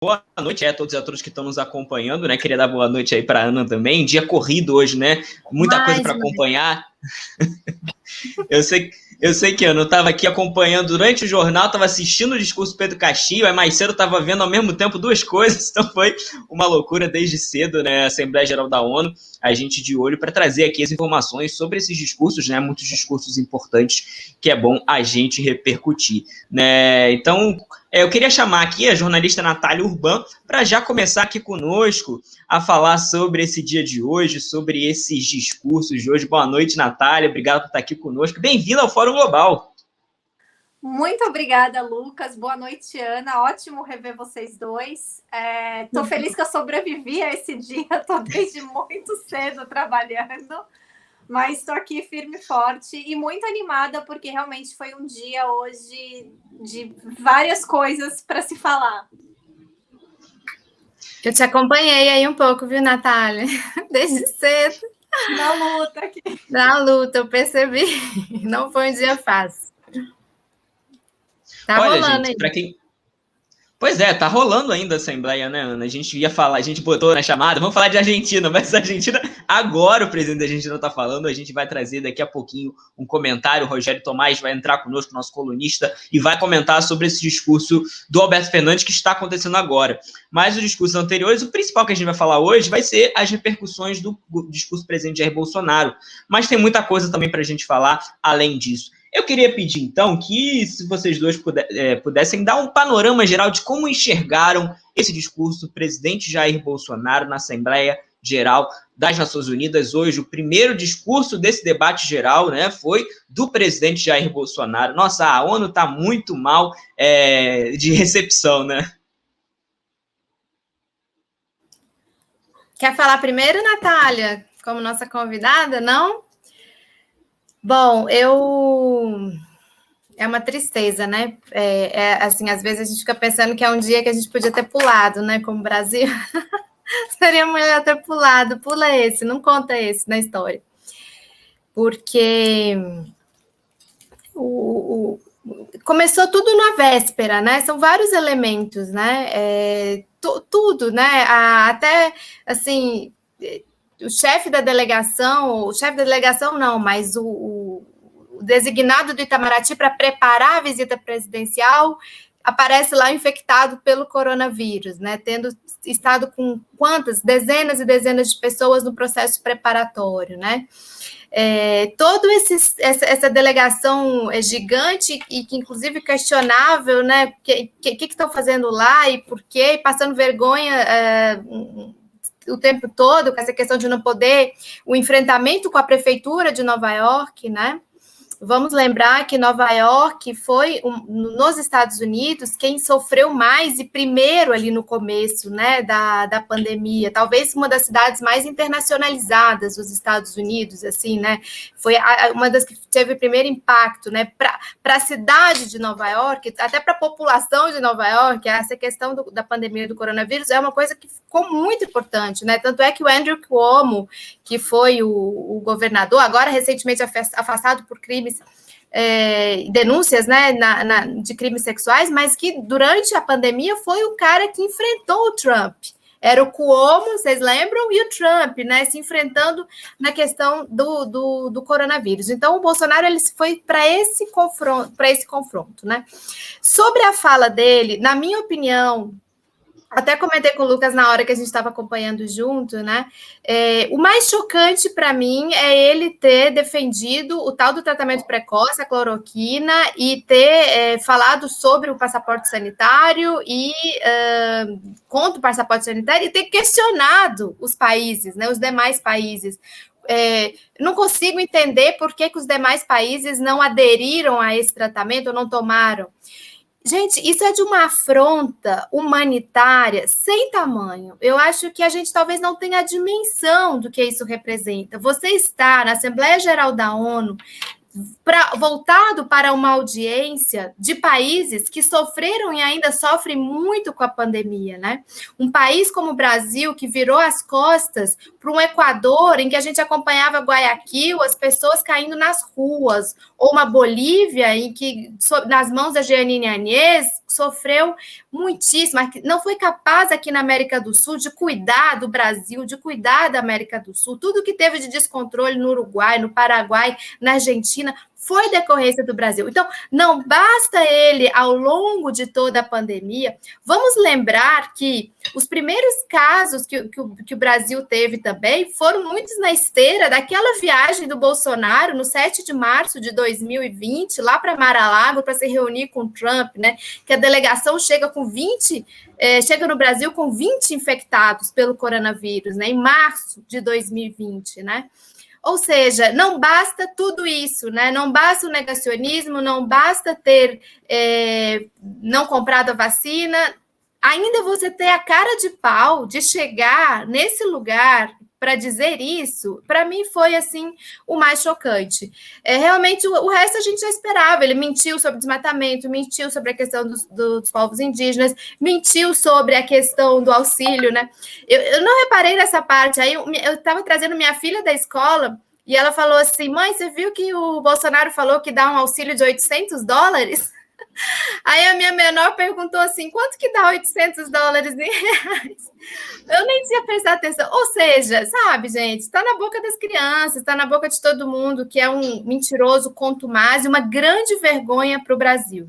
Boa noite a todos e a todos que estão nos acompanhando, né? Queria dar boa noite aí para a Ana também. Dia corrido hoje, né? Muita coisa para acompanhar. Eu sei que Ana, eu estava aqui acompanhando durante o jornal, estava assistindo o discurso do Pedro Castilho, aí mais cedo estava vendo ao mesmo tempo duas coisas, então foi uma loucura desde cedo, né? A Assembleia Geral da ONU, a gente de olho para trazer aqui as informações sobre esses discursos, né? Muitos discursos importantes que é bom a gente repercutir, né? Então, eu queria chamar aqui a jornalista Natália Urban para já começar aqui conosco a falar sobre esse dia de hoje, sobre esses discursos de hoje. Boa noite, Natália. Obrigado por estar aqui conosco. Bem-vinda ao Fórum Global. Muito obrigada, Lucas. Boa noite, Ana. Ótimo rever vocês dois. Estou feliz que eu sobrevivi a esse dia. Estou desde muito cedo trabalhando, mas estou aqui firme e forte e muito animada porque realmente foi um dia hoje de várias coisas para se falar. Eu te acompanhei aí um pouco, viu, Natália? Desde cedo. Na luta aqui. Na luta, eu percebi. Não foi um dia fácil. Tá Olha, rolando gente, aí. para quem... Pois é, tá rolando ainda a Assembleia, né, Ana? A gente ia falar, a gente botou na chamada, vamos falar de Argentina, mas a Argentina, agora o presidente da Argentina tá falando, a gente vai trazer daqui a pouquinho um comentário, o Rogério Tomás vai entrar conosco, nosso colunista, e vai comentar sobre esse discurso do Alberto Fernandes que está acontecendo agora. Mas os discursos anteriores, o principal que a gente vai falar hoje vai ser as repercussões do discurso do presidente Jair Bolsonaro, mas tem muita coisa também pra gente falar além disso. Eu queria pedir, então, que se vocês dois pudessem dar um panorama geral de como enxergaram esse discurso do presidente Jair Bolsonaro na Assembleia Geral das Nações Unidas. Hoje, o primeiro discurso desse debate geral, né, foi do presidente Jair Bolsonaro. Nossa, a ONU está muito mal de recepção, né? Quer falar primeiro, Natália, como nossa convidada, não? Bom, é uma tristeza, né? Assim, às vezes a gente fica pensando que é um dia que a gente podia ter pulado, né? Como Brasil. Seria melhor ter pulado. Pula esse, não conta esse na história. Porque começou tudo na véspera, né? São vários elementos, né? Tudo, né? Até, assim... o chefe da delegação não, mas o designado do Itamaraty para preparar a visita presidencial aparece lá infectado pelo coronavírus, né? Tendo estado com dezenas e dezenas de pessoas no processo preparatório, né? Toda essa delegação gigante e que, inclusive, questionável, né? Que estão fazendo lá e por quê? Passando vergonha o tempo todo, com essa questão de não poder, o enfrentamento com a prefeitura de Nova York, né? Vamos lembrar que Nova York foi, nos Estados Unidos, quem sofreu mais e primeiro ali no começo, né, da pandemia. Talvez uma das cidades mais internacionalizadas dos Estados Unidos, assim, né? Foi uma das que teve o primeiro impacto, né? Para a cidade de Nova York, até para a população de Nova York, essa questão da pandemia do coronavírus é uma coisa que ficou muito importante, né? Tanto é que o Andrew Cuomo, que foi o governador, agora recentemente afastado por crimes, denúncias, né, de crimes sexuais, mas que durante a pandemia foi o cara que enfrentou o Trump. Era o Cuomo, vocês lembram? E o Trump, né, se enfrentando na questão do coronavírus. Então, o Bolsonaro ele foi para esse confronto, né? Sobre a fala dele, na minha opinião, até comentei com o Lucas na hora que a gente estava acompanhando junto, né? O mais chocante para mim é ele ter defendido o tal do tratamento precoce, a cloroquina, e ter falado sobre o passaporte sanitário e contra o passaporte sanitário e ter questionado os países, né? Os demais países. Não consigo entender por que os demais países não aderiram a esse tratamento ou não tomaram. Gente, isso é de uma afronta humanitária sem tamanho. Eu acho que a gente talvez não tenha a dimensão do que isso representa. Você está na Assembleia Geral da ONU voltado para uma audiência de países que sofreram e ainda sofrem muito com a pandemia, né? Um país como o Brasil, que virou as costas para um Equador, em que a gente acompanhava Guayaquil, as pessoas caindo nas ruas, ou uma Bolívia, em que, nas mãos da Jeanine Áñez, sofreu muitíssimo, não foi capaz aqui na América do Sul de cuidar do Brasil, de cuidar da América do Sul, tudo que teve de descontrole no Uruguai, no Paraguai, na Argentina, foi decorrência do Brasil. Então, não basta ele, ao longo de toda a pandemia, vamos lembrar que os primeiros casos que o Brasil teve também foram muitos na esteira daquela viagem do Bolsonaro, no 7 de março de 2020, lá para Mar-a-Lago, para se reunir com Trump, né? Que a delegação chega no Brasil com 20 infectados pelo coronavírus, né? Em março de 2020, né? Ou seja, não basta tudo isso, né? Não basta o negacionismo, não basta ter não comprado a vacina, ainda você ter a cara de pau de chegar nesse lugar para dizer isso, para mim foi assim o mais chocante. Realmente o resto a gente já esperava. Ele mentiu sobre desmatamento, mentiu sobre a questão dos povos indígenas, mentiu sobre a questão do auxílio, né? Eu não reparei nessa parte. Aí eu estava trazendo minha filha da escola e ela falou assim: mãe, você viu que o Bolsonaro falou que dá um auxílio de $800? Aí a minha menor perguntou assim: quanto que dá $800 em reais? Eu nem tinha prestado atenção. Ou seja, sabe, gente, está na boca das crianças, está na boca de todo mundo, que é um mentiroso contumaz e uma grande vergonha para o Brasil.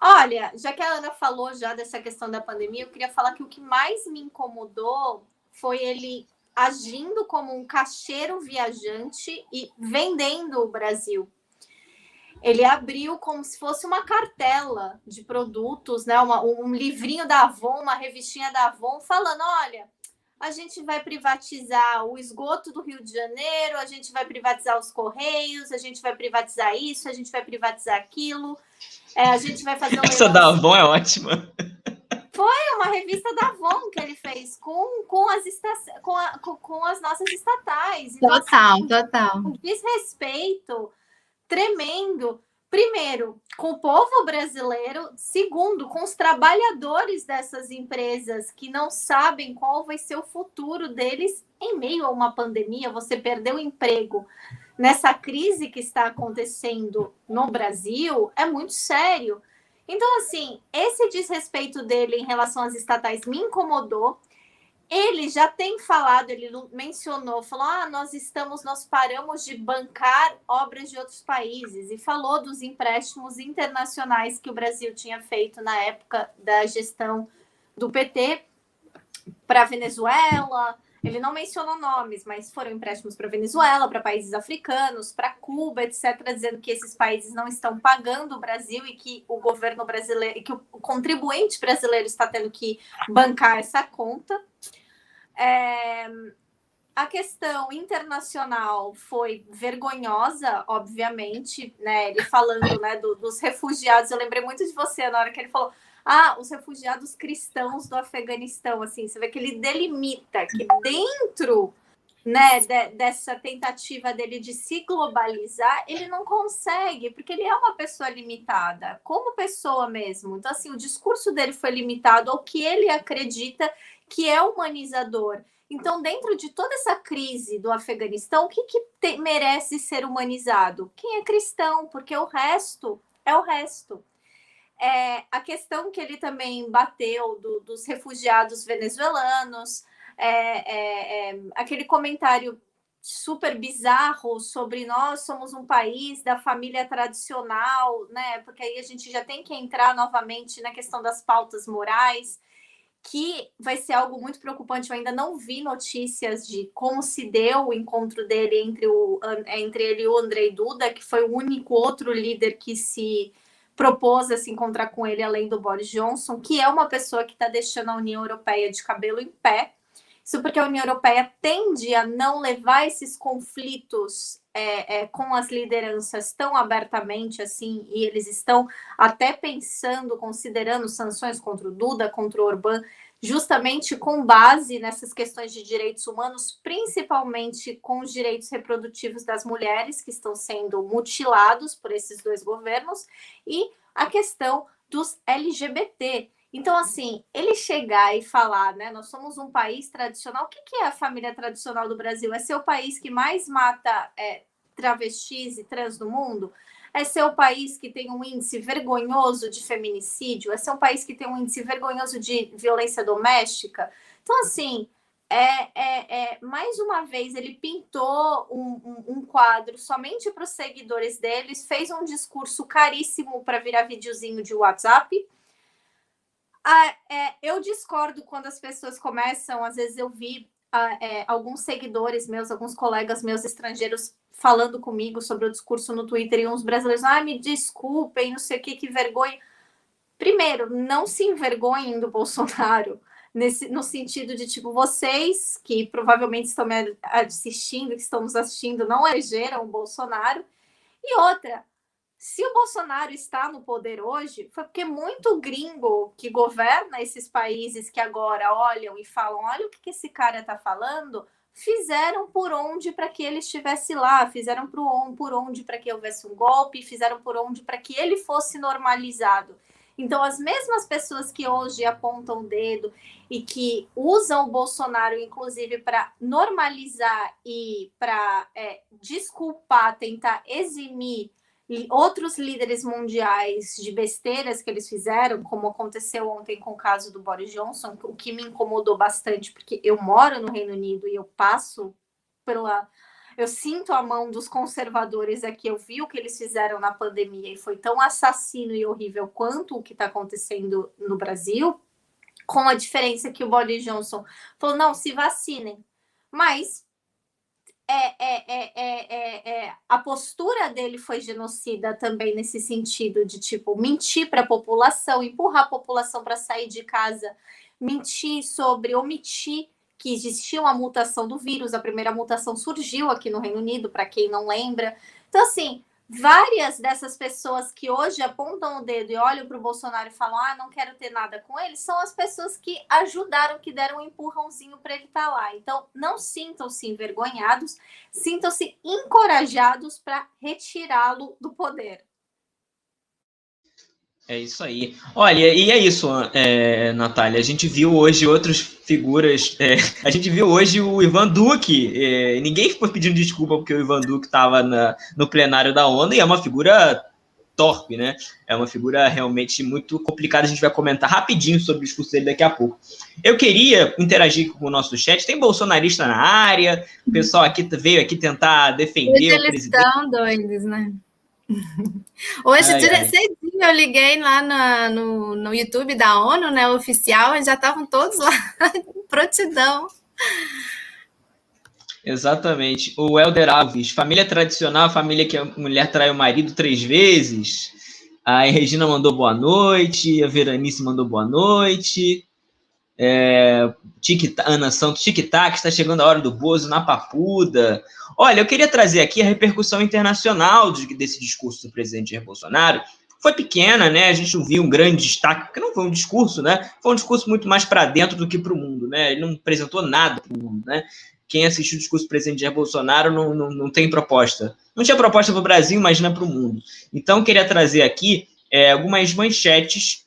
Olha, já que a Ana falou já dessa questão da pandemia, eu queria falar que o que mais me incomodou foi ele agindo como um caixeiro viajante e vendendo o Brasil. Ele abriu como se fosse uma cartela de produtos, né? Um livrinho da Avon, uma revistinha da Avon, falando: olha, a gente vai privatizar o esgoto do Rio de Janeiro, a gente vai privatizar os Correios, a gente vai privatizar isso, a gente vai privatizar aquilo, a gente vai fazer Essa da Avon é ótima. Foi uma revista da Avon que ele fez com as nossas estatais. Então, total. Um desrespeito tremendo, primeiro, com o povo brasileiro, segundo, com os trabalhadores dessas empresas que não sabem qual vai ser o futuro deles em meio a uma pandemia. Você perdeu o emprego nessa crise que está acontecendo no Brasil, é muito sério. Então, assim, esse desrespeito dele em relação às estatais me incomodou. Ele já tem falado, ele mencionou, falou: nós paramos de bancar obras de outros países, e falou dos empréstimos internacionais que o Brasil tinha feito na época da gestão do PT para a Venezuela. Ele não mencionou nomes, mas foram empréstimos para a Venezuela, para países africanos, para Cuba, etc., dizendo que esses países não estão pagando o Brasil e que o governo brasileiro, e que o contribuinte brasileiro está tendo que bancar essa conta. A questão internacional foi vergonhosa, obviamente, né? Ele falando, né, dos refugiados. Eu lembrei muito de você na hora que ele falou: os refugiados cristãos do Afeganistão. Assim, você vê que ele delimita que dentro, né, dessa tentativa dele de se globalizar, ele não consegue, porque ele é uma pessoa limitada, como pessoa mesmo. Então, assim, o discurso dele foi limitado ao que ele acredita que é humanizador. Então, dentro de toda essa crise do Afeganistão, o que merece ser humanizado? Quem é cristão, porque o resto é o resto. A questão que ele também bateu dos refugiados venezuelanos, aquele comentário super bizarro sobre nós somos um país da família tradicional, né? Porque aí a gente já tem que entrar novamente na questão das pautas morais, que vai ser algo muito preocupante. Eu ainda não vi notícias de como se deu o encontro dele entre ele e o Andrzej Duda, que foi o único outro líder que se propôs a se encontrar com ele, além do Boris Johnson, que é uma pessoa que está deixando a União Europeia de cabelo em pé. Isso porque a União Europeia tende a não levar esses conflitos com as lideranças tão abertamente assim, e eles estão até pensando, considerando sanções contra o Duda, contra o Orbán, justamente com base nessas questões de direitos humanos, principalmente com os direitos reprodutivos das mulheres que estão sendo mutilados por esses dois governos e a questão dos LGBT. Então, assim, ele chegar e falar, né, nós somos um país tradicional. O que é a família tradicional do Brasil? É ser o país que mais mata travestis e trans no mundo? É ser o país que tem um índice vergonhoso de feminicídio? É ser um país que tem um índice vergonhoso de violência doméstica? Então, assim, mais uma vez, ele pintou um quadro somente para os seguidores deles, fez um discurso caríssimo para virar videozinho de WhatsApp. Eu discordo quando as pessoas começam, às vezes eu vi alguns seguidores meus, alguns colegas meus estrangeiros falando comigo sobre o discurso no Twitter e uns brasileiros, me desculpem, não sei o que vergonha. Primeiro, não se envergonhem do Bolsonaro, no sentido de, tipo, vocês que provavelmente estão me assistindo, que estão nos assistindo, não elegeram o Bolsonaro. E outra, se o Bolsonaro está no poder hoje, foi porque muito gringo que governa esses países que agora olham e falam, olha o que esse cara está falando, fizeram por onde para que ele estivesse lá, fizeram por onde para que houvesse um golpe, fizeram por onde para que ele fosse normalizado. Então, as mesmas pessoas que hoje apontam o dedo e que usam o Bolsonaro, inclusive, para normalizar e para desculpar, tentar eximir outros líderes mundiais de besteiras que eles fizeram, como aconteceu ontem com o caso do Boris Johnson, o que me incomodou bastante, porque eu moro no Reino Unido e eu passo eu sinto a mão dos conservadores aqui, eu vi o que eles fizeram na pandemia e foi tão assassino e horrível quanto o que está acontecendo no Brasil, com a diferença que o Boris Johnson falou, não, se vacinem. Mas a postura dele foi genocida também nesse sentido de, tipo, mentir para a população, empurrar a população para sair de casa, omitir que existia uma mutação do vírus. A primeira mutação surgiu aqui no Reino Unido, para quem não lembra. Então, assim, várias dessas pessoas que hoje apontam o dedo e olham para o Bolsonaro e falam, não quero ter nada com ele, são as pessoas que ajudaram, que deram um empurrãozinho para ele estar lá. Então, não sintam-se envergonhados, sintam-se encorajados para retirá-lo do poder. É isso aí. Olha, e é isso, Natália. A gente viu hoje outras figuras. A gente viu hoje o Ivan Duque. Ninguém ficou pedindo desculpa porque o Ivan Duque estava no plenário da ONU e é uma figura torpe, né? É uma figura realmente muito complicada. A gente vai comentar rapidinho sobre o discurso dele daqui a pouco. Eu queria interagir com o nosso chat. Tem bolsonarista na área. O pessoal aqui veio aqui tentar defender o presidente. Eles estão doidos, né? Hoje, cedinho, eu liguei lá no YouTube da ONU, né, oficial, e já estavam todos lá, prontidão. Exatamente. O Helder Alves, família tradicional, família que a mulher trai o marido 3 vezes. A Regina mandou boa noite, a Veranice mandou boa noite. Ana Santos, tic-tac, está chegando a hora do Bozo na Papuda. Olha, eu queria trazer aqui a repercussão internacional desse discurso do presidente Jair Bolsonaro. Foi pequena, né? A gente não viu um grande destaque, porque não foi um discurso, né? Foi um discurso muito mais para dentro do que para o mundo, né? Ele não apresentou nada para o mundo, né? Quem assistiu o discurso do presidente Jair Bolsonaro não tem proposta. Não tinha proposta para o Brasil, imagina para o mundo. Então, eu queria trazer aqui algumas manchetes.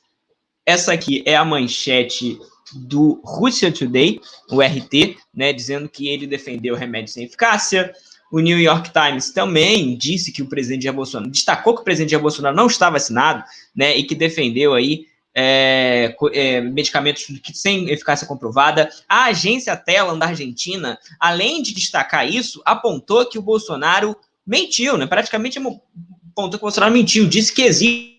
Essa aqui é a manchete do Russia Today, o RT, né, dizendo que ele defendeu remédio sem eficácia. O New York Times também disse que o presidente Jair Bolsonaro, destacou que o presidente Jair Bolsonaro não está vacinado, né, e que defendeu aí medicamentos sem eficácia comprovada. A agência Telam da Argentina, além de destacar isso, apontou que o Bolsonaro mentiu, né, praticamente apontou que o Bolsonaro mentiu, disse que existe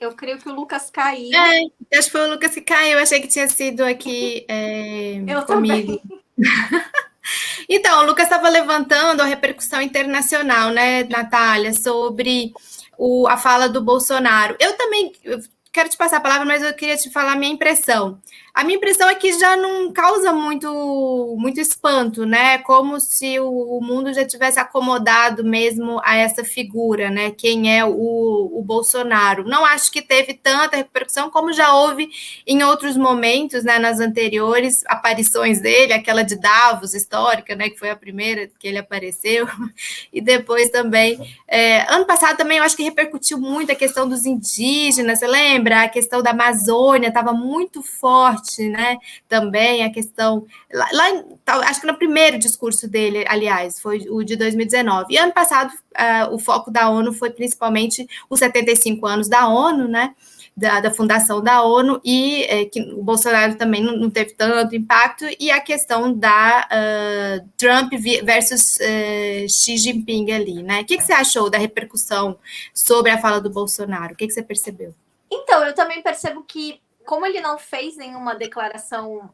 Eu creio que o Lucas caiu. Acho que foi o Lucas que caiu. Eu achei que tinha sido aqui Eu comigo. também. Então, o Lucas estava levantando a repercussão internacional, né, Natália, sobre a fala do Bolsonaro. Eu também quero te passar a palavra, mas eu queria te falar a minha impressão. A minha impressão é que já não causa muito espanto, né? Como se o mundo já tivesse acomodado mesmo a essa figura, né? Quem é o Bolsonaro. Não acho que teve tanta repercussão como já houve em outros momentos, né? Nas anteriores aparições dele, aquela de Davos histórica, né? Que foi a primeira que ele apareceu, e depois também. Ano passado também eu acho que repercutiu muito a questão dos indígenas, você lembra? A questão da Amazônia estava muito forte, né? Também a questão acho que no primeiro discurso dele, aliás, foi o de 2019. E ano passado o foco da ONU foi principalmente os 75 anos da ONU, né? Da fundação da ONU, e que o Bolsonaro também não teve tanto impacto, e a questão da Trump versus Xi Jinping ali, né? O que você achou da repercussão sobre a fala do Bolsonaro? O que você percebeu? Então, eu também percebo que, como ele não fez nenhuma declaração,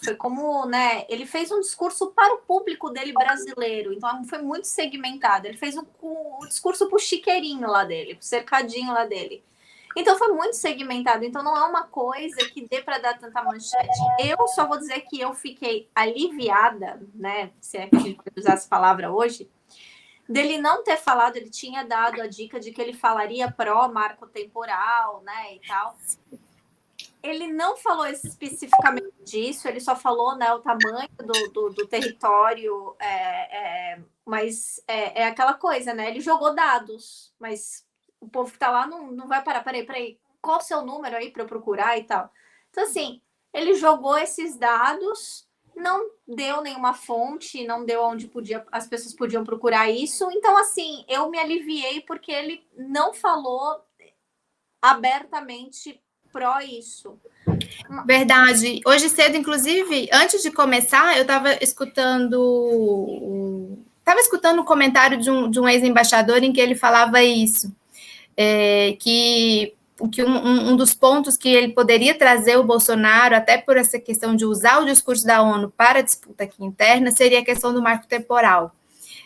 foi como, né? Ele fez um discurso para o público dele brasileiro, então foi muito segmentado. Ele fez o discurso para o chiqueirinho lá dele, para o cercadinho lá dele. Então foi muito segmentado. Então não é uma coisa que dê para dar tanta manchete. Eu só vou dizer que eu fiquei aliviada, né? Se é que a gente pode usar essa palavra hoje, dele não ter falado, ele tinha dado a dica de que ele falaria pró-marco temporal, né, e tal. Ele não falou especificamente disso, ele só falou, né, o tamanho do território, mas é aquela coisa, né, ele jogou dados, mas o povo que tá lá não vai parar, peraí, qual o seu número aí para eu procurar e tal. Então, assim, ele jogou esses dados, não deu nenhuma fonte, não deu onde as pessoas podiam procurar isso. Então, assim, eu me aliviei porque ele não falou abertamente pró isso. Verdade. Hoje cedo, inclusive, antes de começar, eu estava escutando um comentário de um ex-embaixador em que ele falava isso, que um dos pontos que ele poderia trazer o Bolsonaro, até por essa questão de usar o discurso da ONU para a disputa aqui interna, seria a questão do marco temporal.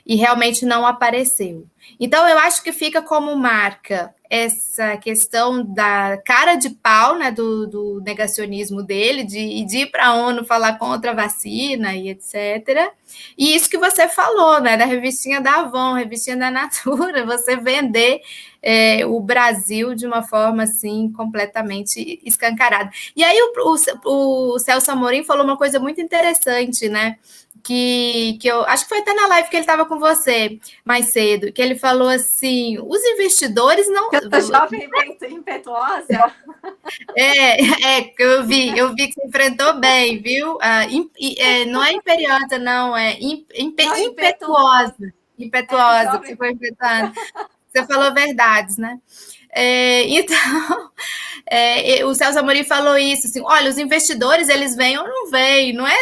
E realmente não apareceu. Então, eu acho que fica como marca essa questão da cara de pau, né, do negacionismo dele, de ir para a ONU falar contra a vacina e etc. E isso que você falou, né, da revistinha da Avon, revistinha da Natura, você vender o Brasil de uma forma, assim, completamente escancarada. E aí o Celso Amorim falou uma coisa muito interessante, né, que eu acho que foi até na live que ele estava com você mais cedo, que ele falou assim, os investidores não... Eu tô jovem impetuosa. Eu vi que você enfrentou bem, viu? Não é imperiosa, não, impetuosa. Impetuosa, que você foi impetuosa. Você falou verdades, né? Então, o Celso Amorim falou isso, assim, olha, os investidores, eles vêm ou não vêm, não é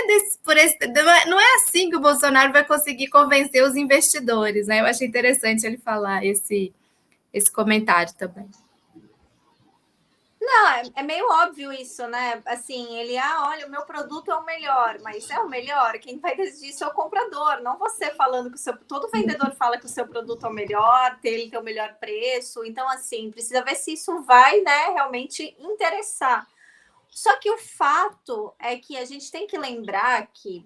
assim que o Bolsonaro vai conseguir convencer os investidores, né? Eu achei interessante ele falar esse comentário também. Não, é meio óbvio isso, né? Assim, ele, olha, o meu produto é o melhor, mas é o melhor, quem vai decidir isso é o comprador, não você falando que todo vendedor fala que o seu produto é o melhor, ele tem o melhor preço, então, assim, precisa ver se isso vai, né, realmente interessar. Só que o fato é que a gente tem que lembrar que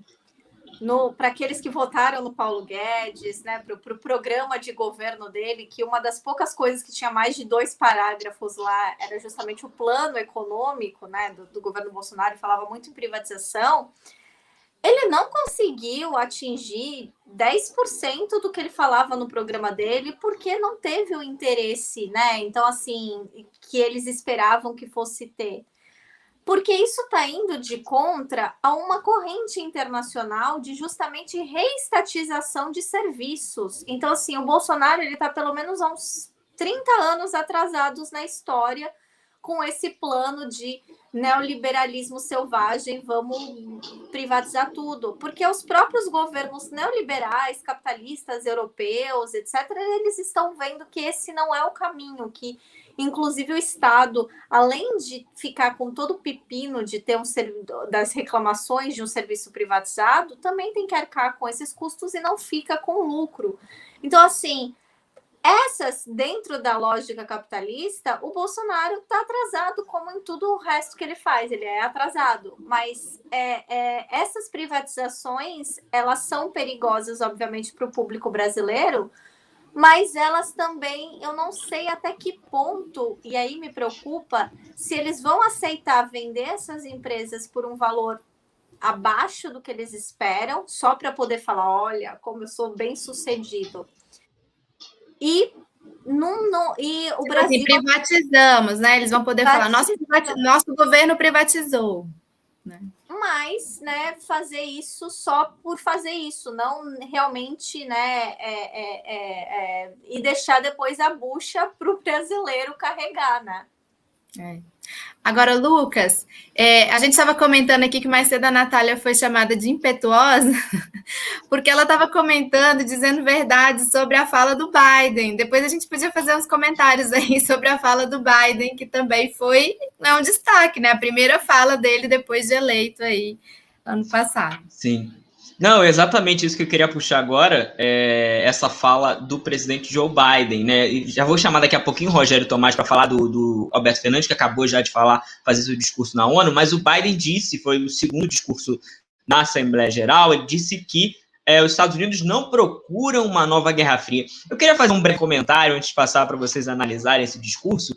para aqueles que votaram no Paulo Guedes, né, para o programa de governo dele, que uma das poucas coisas que tinha mais de 2 parágrafos lá era justamente o plano econômico, né, do governo Bolsonaro, falava muito em privatização, ele não conseguiu atingir 10% do que ele falava no programa dele, porque não teve o interesse, né, então, assim, que eles esperavam que fosse ter. Porque isso está indo de contra a uma corrente internacional de justamente reestatização de serviços. Então, assim, o Bolsonaro está pelo menos há uns 30 anos atrasados na história com esse plano de neoliberalismo selvagem, vamos privatizar tudo. Porque os próprios governos neoliberais, capitalistas, europeus, etc., eles estão vendo que esse não é o caminho, que inclusive o Estado, além de ficar com todo o pepino de ter das reclamações de um serviço privatizado, também tem que arcar com esses custos e não fica com lucro. Então, assim, dentro da lógica capitalista, o Bolsonaro está atrasado, como em tudo o resto que ele faz, ele é atrasado. Mas essas privatizações, elas são perigosas, obviamente, para o público brasileiro, mas elas também, eu não sei até que ponto, e aí me preocupa, se eles vão aceitar vender essas empresas por um valor abaixo do que eles esperam, só para poder falar, olha, como eu sou bem sucedido. E o Brasil... Assim, privatizamos, né? Eles vão poder falar, nosso governo privatizou. Né? Mas, né, fazer isso só por fazer isso, não realmente, né, e deixar depois a bucha para o brasileiro carregar, né? Agora, Lucas, a gente estava comentando aqui que mais cedo a Natália foi chamada de impetuosa, porque ela estava comentando, dizendo verdades sobre a fala do Biden. Depois a gente podia fazer uns comentários aí sobre a fala do Biden, que também foi um destaque, né? A primeira fala dele depois de eleito aí, ano passado. Sim. Não, exatamente isso que eu queria puxar agora, essa fala do presidente Joe Biden, né? E já vou chamar daqui a pouquinho o Rogério Tomás para falar do Alberto Fernandes, que acabou já de fazer seu discurso na ONU, mas o Biden disse, foi o segundo discurso na Assembleia Geral, ele disse que os Estados Unidos não procuram uma nova Guerra Fria. Eu queria fazer um breve comentário antes de passar para vocês analisarem esse discurso.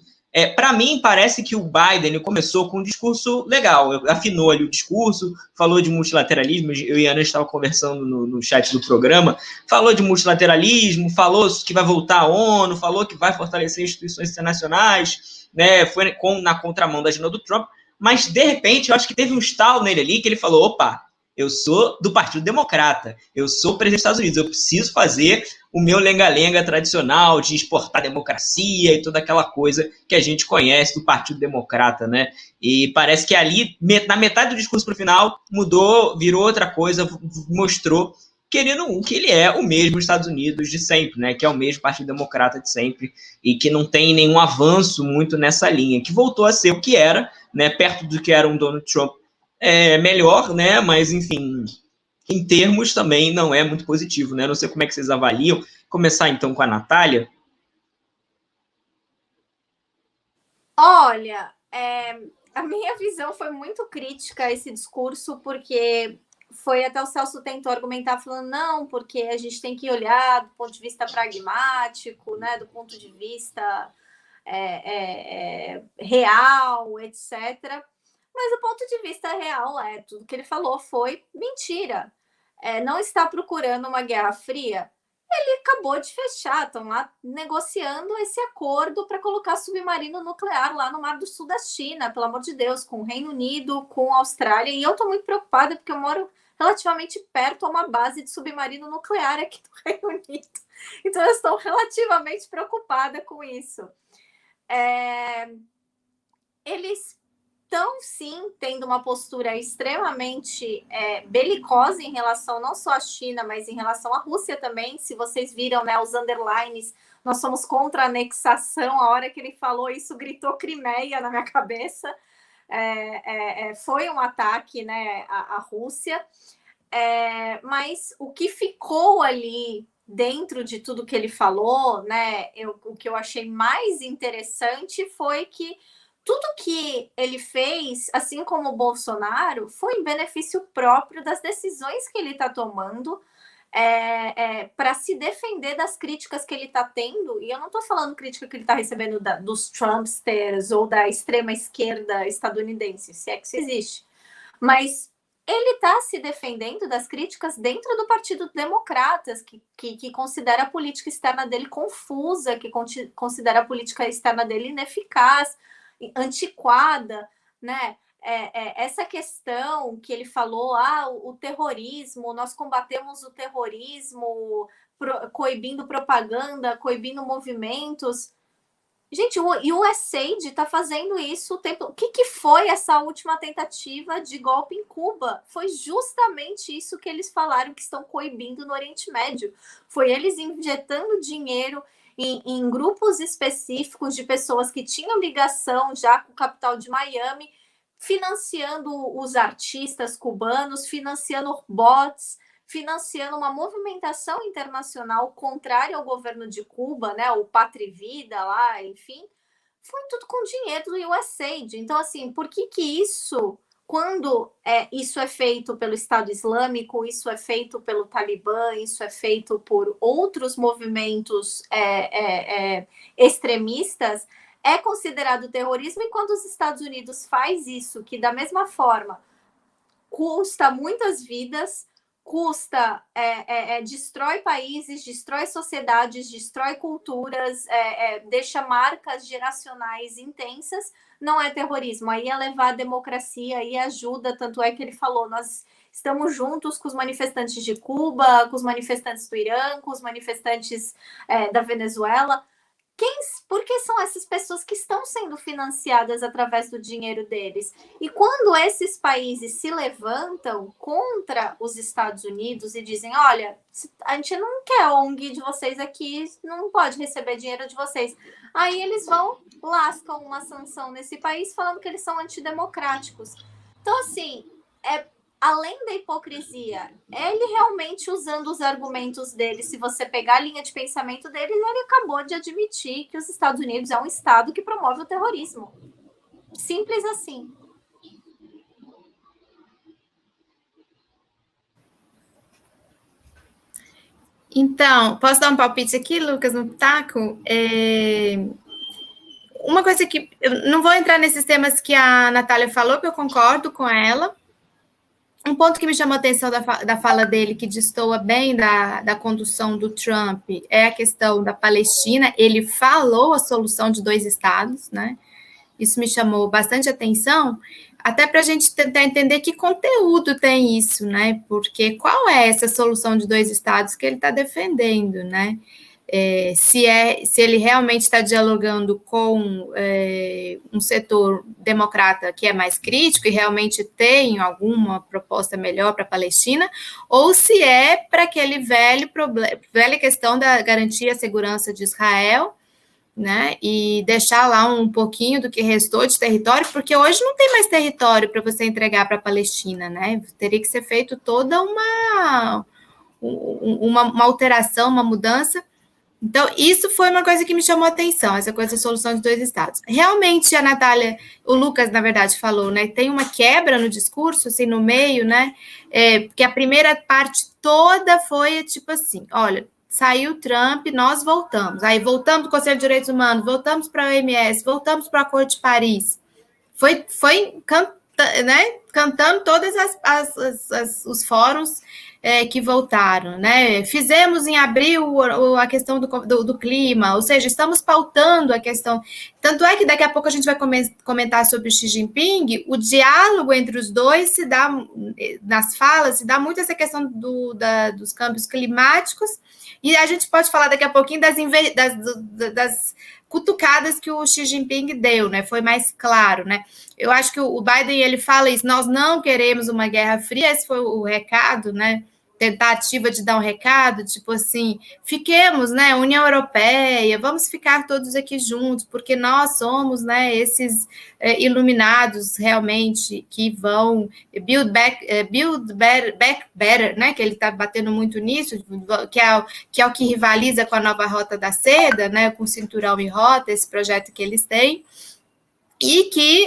Para mim, parece que o Biden começou com um discurso legal, afinou ali o discurso, falou de multilateralismo, eu e a Ana estavam conversando no chat do programa, falou de multilateralismo, falou que vai voltar à ONU, falou que vai fortalecer instituições internacionais, né, foi na contramão da agenda do Trump, mas, de repente, eu acho que teve um estalo nele ali, que ele falou, opa, eu sou do Partido Democrata, eu sou presidente dos Estados Unidos, eu preciso fazer o meu lenga-lenga tradicional de exportar democracia e toda aquela coisa que a gente conhece do Partido Democrata, né? E parece que ali, na metade do discurso para o final, mudou, virou outra coisa, mostrou que ele é o mesmo Estados Unidos de sempre, né? Que é o mesmo Partido Democrata de sempre e que não tem nenhum avanço muito nessa linha, que voltou a ser o que era, né? Perto do que era um Donald Trump melhor, né? Mas, enfim, em termos também não é muito positivo, né? Não sei como é que vocês avaliam. Começar, então, com a Natália. Olha, a minha visão foi muito crítica a esse discurso, porque foi até o Celso tentou argumentar falando, não, porque a gente tem que olhar do ponto de vista pragmático, né? Do ponto de vista real, etc., mas o ponto de vista real tudo que ele falou foi mentira. Não está procurando uma guerra fria. Ele acabou de fechar, estão lá negociando esse acordo para colocar submarino nuclear lá no Mar do Sul da China, pelo amor de Deus, com o Reino Unido, com a Austrália. E eu estou muito preocupada porque eu moro relativamente perto a uma base de submarino nuclear aqui no Reino Unido. Então eu estou relativamente preocupada com isso. Eles estão, sim, tendo uma postura extremamente belicosa em relação não só à China, mas em relação à Rússia também. Se vocês viram, né, os underlines, nós somos contra a anexação. A hora que ele falou isso, gritou Crimeia na minha cabeça. Foi um ataque, né, à Rússia. Mas o que ficou ali dentro de tudo que ele falou, né, o que eu achei mais interessante foi que tudo que ele fez, assim como o Bolsonaro, foi em benefício próprio das decisões que ele está tomando para se defender das críticas que ele está tendo. E eu não estou falando crítica que ele está recebendo dos Trumpsters ou da extrema esquerda estadunidense, se é que isso existe. Mas ele está se defendendo das críticas dentro do Partido Democratas, que considera a política externa dele confusa, que considera a política externa dele ineficaz, antiquada, né? Essa questão que ele falou, o terrorismo, nós combatemos o terrorismo, coibindo propaganda, coibindo movimentos. Gente, o USAID está fazendo isso o tempo. O que foi essa última tentativa de golpe em Cuba? Foi justamente isso que eles falaram que estão coibindo no Oriente Médio. Foi eles injetando dinheiro em grupos específicos de pessoas que tinham ligação já com o capital de Miami, financiando os artistas cubanos, financiando bots, financiando uma movimentação internacional contrária ao governo de Cuba, né? O Pátria e Vida lá, enfim, foi tudo com dinheiro do USAID. Então, assim, por que isso, quando isso é feito pelo Estado Islâmico, isso é feito pelo Talibã, isso é feito por outros movimentos extremistas, é considerado terrorismo, e quando os Estados Unidos faz isso, que da mesma forma custa muitas vidas, destrói países, destrói sociedades, destrói culturas, deixa marcas geracionais intensas, não é terrorismo. Aí é levar a democracia e ajuda, tanto é que ele falou, nós estamos juntos com os manifestantes de Cuba, com os manifestantes do Irã, com os manifestantes da Venezuela. Porque são essas pessoas que estão sendo financiadas através do dinheiro deles. E quando esses países se levantam contra os Estados Unidos e dizem, olha, a gente não quer ONG de vocês aqui, não pode receber dinheiro de vocês. Aí eles vão, lascam uma sanção nesse país falando que eles são antidemocráticos. Então, assim, além da hipocrisia, ele realmente usando os argumentos dele, se você pegar a linha de pensamento dele, ele acabou de admitir que os Estados Unidos é um estado que promove o terrorismo. Simples assim. Então, posso dar um palpite aqui, Lucas, no taco? Uma coisa que... Eu não vou entrar nesses temas que a Natália falou, que eu concordo com ela. Um ponto que me chamou a atenção da fala dele, que destoa bem da condução do Trump, é a questão da Palestina. Ele falou a solução de 2 estados, né? Isso me chamou bastante atenção, até para a gente tentar entender que conteúdo tem isso, né? Porque qual é essa solução de 2 estados que ele está defendendo, né? Se ele realmente está dialogando com um setor democrata que é mais crítico e realmente tem alguma proposta melhor para a Palestina, ou se é para aquele velha questão da garantia e segurança de Israel, né, e deixar lá um pouquinho do que restou de território, porque hoje não tem mais território para você entregar para a Palestina, né? Teria que ser feito toda uma alteração, uma mudança. Então, isso foi uma coisa que me chamou a atenção, essa coisa da solução de 2 estados. Realmente, a Natália, o Lucas, na verdade, falou, né, tem uma quebra no discurso, assim, no meio, né, porque a primeira parte toda foi, tipo assim, olha, saiu Trump, nós voltamos. Aí voltamos do Conselho de Direitos Humanos, voltamos para a OMS, voltamos para o Acordo de Paris. Foi cantando todos os fóruns que voltaram, né? Fizemos em abril a questão do clima, ou seja, estamos pautando a questão. Tanto é que daqui a pouco a gente vai comentar sobre o Xi Jinping, o diálogo entre os dois se dá, nas falas, se dá muito essa questão dos câmbios climáticos, e a gente pode falar daqui a pouquinho das cutucadas que o Xi Jinping deu, né? Foi mais claro, né? Eu acho que o Biden, ele fala isso, nós não queremos uma guerra fria, esse foi o recado, né? Tentativa de dar um recado, tipo assim, fiquemos, né, União Europeia, vamos ficar todos aqui juntos, porque nós somos, né, esses iluminados realmente que vão build back better, né, que ele está batendo muito nisso, que é o que rivaliza com a nova Rota da Seda, né, com o Cinturão e Rota, esse projeto que eles têm. E que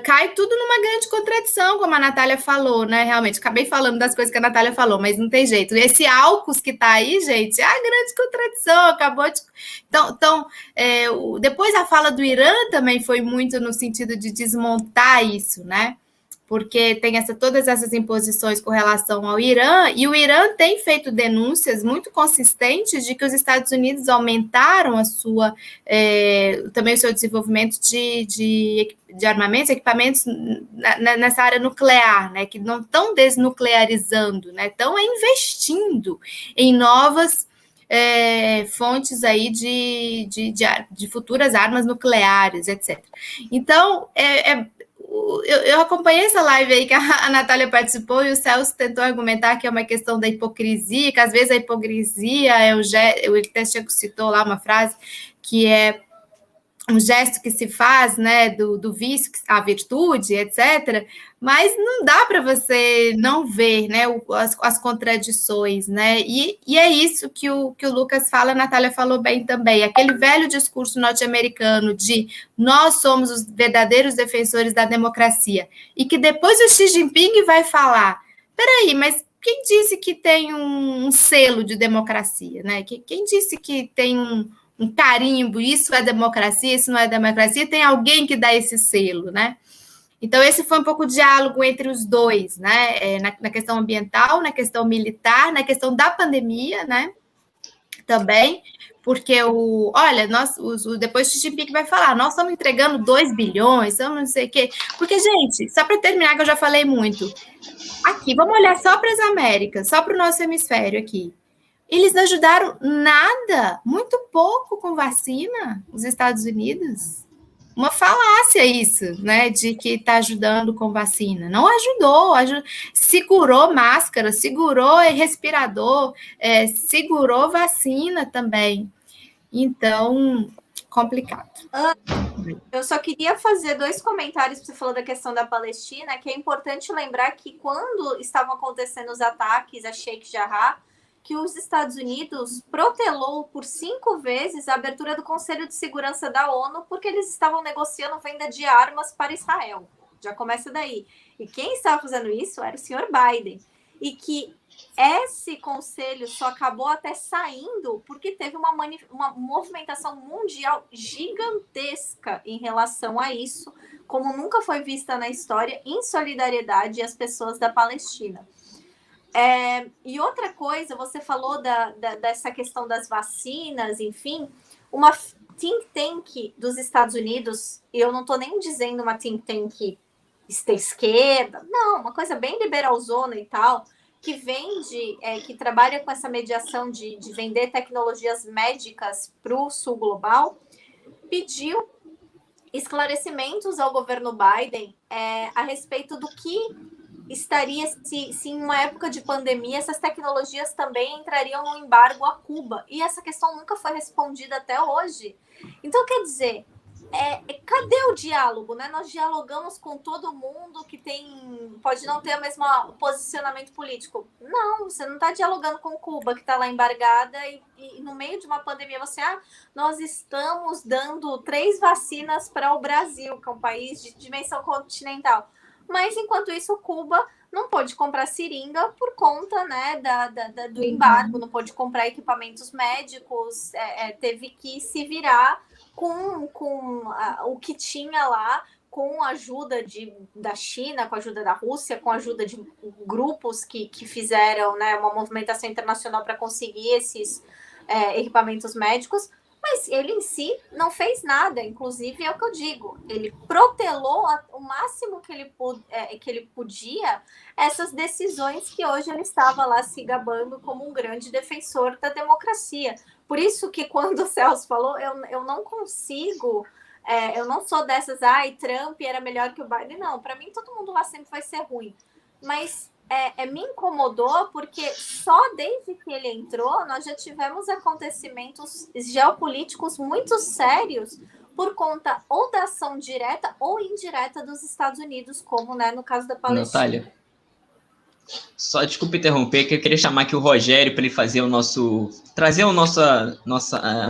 cai tudo numa grande contradição, como a Natália falou, né? Realmente, acabei falando das coisas que a Natália falou, mas não tem jeito. Esse AUKUS que está aí, gente, é a grande contradição, acabou de... Então, depois a fala do Irã também foi muito no sentido de desmontar isso, né? Porque tem todas essas imposições com relação ao Irã, e o Irã tem feito denúncias muito consistentes de que os Estados Unidos aumentaram também o seu desenvolvimento de armamentos, equipamentos nessa área nuclear, né, que não estão desnuclearizando, né, estão investindo em novas fontes aí de futuras armas nucleares, etc. Então, eu acompanhei essa live aí que a Natália participou e o Celso tentou argumentar que é uma questão da hipocrisia, que às vezes a hipocrisia o Teixeira citou lá uma frase que é um gesto que se faz, né, do vício à virtude, etc., mas não dá para você não ver, né, as contradições, né, e é isso que o Lucas fala, a Natália falou bem também, aquele velho discurso norte-americano de nós somos os verdadeiros defensores da democracia, e que depois o Xi Jinping vai falar, peraí, mas quem disse que tem um selo de democracia, né, quem disse que tem um carimbo, isso é democracia, isso não é democracia, tem alguém que dá esse selo, né? Então, esse foi um pouco o diálogo entre os dois, né? Na questão ambiental, na questão militar, na questão da pandemia, né? Também, porque depois o Xi Jinping vai falar, nós estamos entregando 2 bilhões, estamos não sei o quê. Porque, gente, só para terminar, que eu já falei muito, aqui, vamos olhar só para as Américas, só para o nosso hemisfério aqui. Eles não ajudaram nada, muito pouco com vacina, os Estados Unidos. Uma falácia isso, né, de que está ajudando com vacina. Não ajudou, segurou máscara, segurou respirador, segurou vacina também. Então, complicado. Eu só queria fazer 2 comentários, você falou da questão da Palestina, que é importante lembrar que quando estavam acontecendo os ataques a Sheikh Jarrah, que os Estados Unidos protelou por 5 vezes a abertura do Conselho de Segurança da ONU, porque eles estavam negociando venda de armas para Israel. Já começa daí. E quem estava fazendo isso era o senhor Biden. E que esse conselho só acabou até saindo porque teve uma movimentação mundial gigantesca em relação a isso, como nunca foi vista na história, em solidariedade às pessoas da Palestina. E outra coisa, você falou dessa questão das vacinas, enfim, uma think tank dos Estados Unidos, e eu não estou nem dizendo uma think tank esquerda, não, uma coisa bem liberalzona e tal, que vende, que trabalha com essa mediação de vender tecnologias médicas para o sul global, pediu esclarecimentos ao governo Biden a respeito do que estaria, se em uma época de pandemia, essas tecnologias também entrariam no embargo a Cuba. E essa questão nunca foi respondida até hoje. Então, quer dizer, cadê o diálogo, né? Nós dialogamos com todo mundo que pode não ter o mesmo posicionamento político. Não, você não está dialogando com Cuba, que está lá embargada, e no meio de uma pandemia nós estamos dando 3 vacinas para o Brasil, que é um país de dimensão continental. Mas, enquanto isso, Cuba não pôde comprar seringa por conta, né, do embargo, não pôde comprar equipamentos médicos, teve que se virar com o que tinha lá, com a ajuda da China, com a ajuda da Rússia, com a ajuda de grupos que fizeram, né, uma movimentação internacional para conseguir esses equipamentos médicos. Mas ele em si não fez nada, inclusive é o que eu digo, ele protelou o máximo que ele podia essas decisões que hoje ele estava lá se gabando como um grande defensor da democracia. Por isso que quando o Celso falou, eu não consigo, eu não sou dessas, Trump era melhor que o Biden, não, para mim todo mundo lá sempre vai ser ruim, mas me incomodou porque só desde que ele entrou nós já tivemos acontecimentos geopolíticos muito sérios por conta ou da ação direta ou indireta dos Estados Unidos, como, né, no caso da Palestina. Natália, só desculpa interromper, que eu queria chamar aqui o Rogério para ele trazer a nossa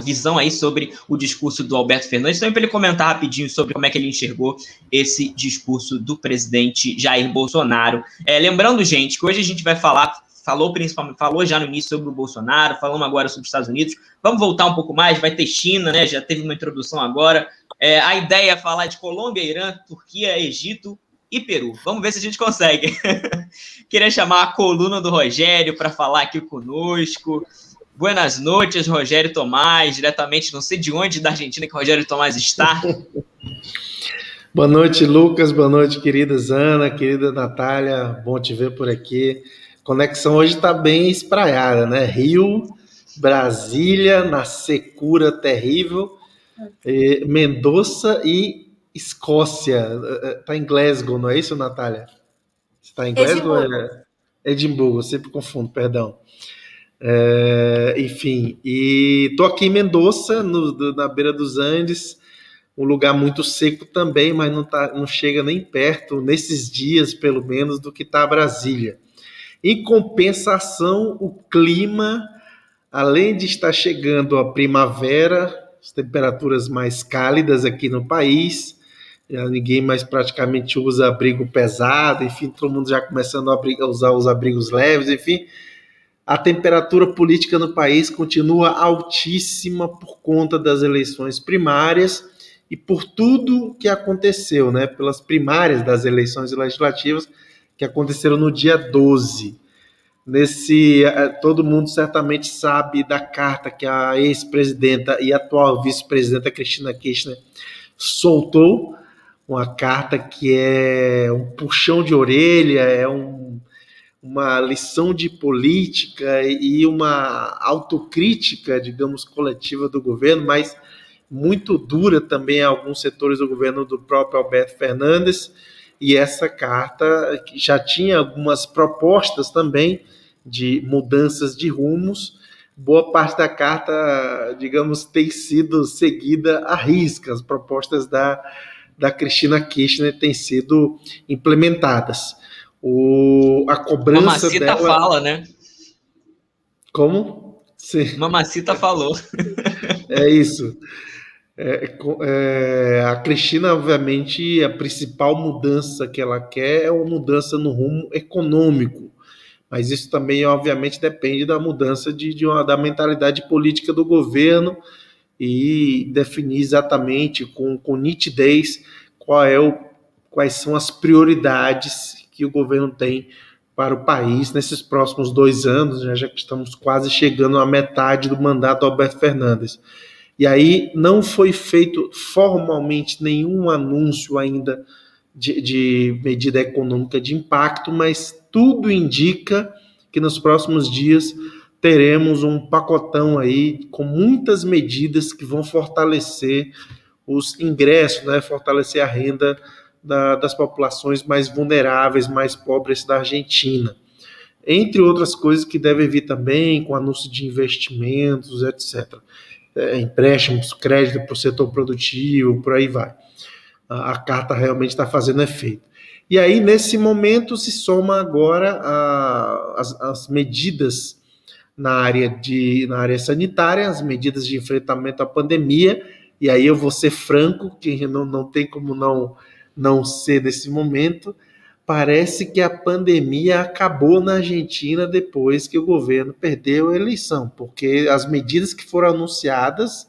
visão aí sobre o discurso do Alberto Fernandes, também para ele comentar rapidinho sobre como é que ele enxergou esse discurso do presidente Jair Bolsonaro. Lembrando, gente, que hoje a gente vai falou já no início sobre o Bolsonaro, falamos agora sobre os Estados Unidos, vamos voltar um pouco mais, vai ter China, né, já teve uma introdução agora, a ideia é falar de Colômbia, Irã, Turquia, Egito e Peru. Vamos ver se a gente consegue. Queria chamar a coluna do Rogério para falar aqui conosco. Buenas noites, Rogério Tomás, diretamente, não sei de onde da Argentina que o Rogério Tomás está. Boa noite, Lucas. Boa noite, querida Ana, querida Natália. Bom te ver por aqui. Conexão hoje está bem espraiada, né? Rio Brasília, na secura terrível, Mendoza e Escócia. Está em Glasgow, não é isso, Natália? Está em Glasgow? Edimburgo, eu sempre confundo, perdão. Enfim, e estou aqui em Mendoza, na beira dos Andes, um lugar muito seco também, mas não chega nem perto, nesses dias, pelo menos, do que está Brasília. Em compensação, o clima, além de estar chegando a primavera, as temperaturas mais cálidas aqui no país, ninguém mais praticamente usa abrigo pesado, enfim, todo mundo já começando a usar os abrigos leves, enfim, a temperatura política no país continua altíssima por conta das eleições primárias e por tudo que aconteceu, né, pelas primárias das eleições legislativas que aconteceram no dia 12. Todo mundo certamente sabe da carta que a ex-presidenta e atual vice-presidenta Cristina Kirchner soltou, uma carta que é um puxão de orelha, uma lição de política e uma autocrítica, digamos, coletiva do governo, mas muito dura também a alguns setores do governo do próprio Alberto Fernandes, e essa carta já tinha algumas propostas também de mudanças de rumos. Boa parte da carta, digamos, tem sido seguida à risca, as propostas da Cristina Kirchner têm sido implementadas. A cobrança Mamacita dela... fala, né? Como? Sim. Mamacita falou. É isso. A Cristina, obviamente, a principal mudança que ela quer é uma mudança no rumo econômico, mas isso também, obviamente, depende da mudança da mentalidade política do governo e definir exatamente, com nitidez, quais são as prioridades que o governo tem para o país nesses próximos 2 anos, já que estamos quase chegando à metade do mandato do Alberto Fernandes. E aí não foi feito formalmente nenhum anúncio ainda de medida econômica de impacto, mas tudo indica que nos próximos dias teremos um pacotão aí com muitas medidas que vão fortalecer os ingressos, né, fortalecer a renda das populações mais vulneráveis, mais pobres da Argentina. Entre outras coisas que devem vir também, com anúncio de investimentos, etc. Empréstimos, crédito para o setor produtivo, por aí vai. A carta realmente está fazendo efeito. E aí, nesse momento, se soma agora as medidas na área sanitária, as medidas de enfrentamento à pandemia, e aí eu vou ser franco, que não tem como não ser nesse momento. Parece que a pandemia acabou na Argentina depois que o governo perdeu a eleição, porque as medidas que foram anunciadas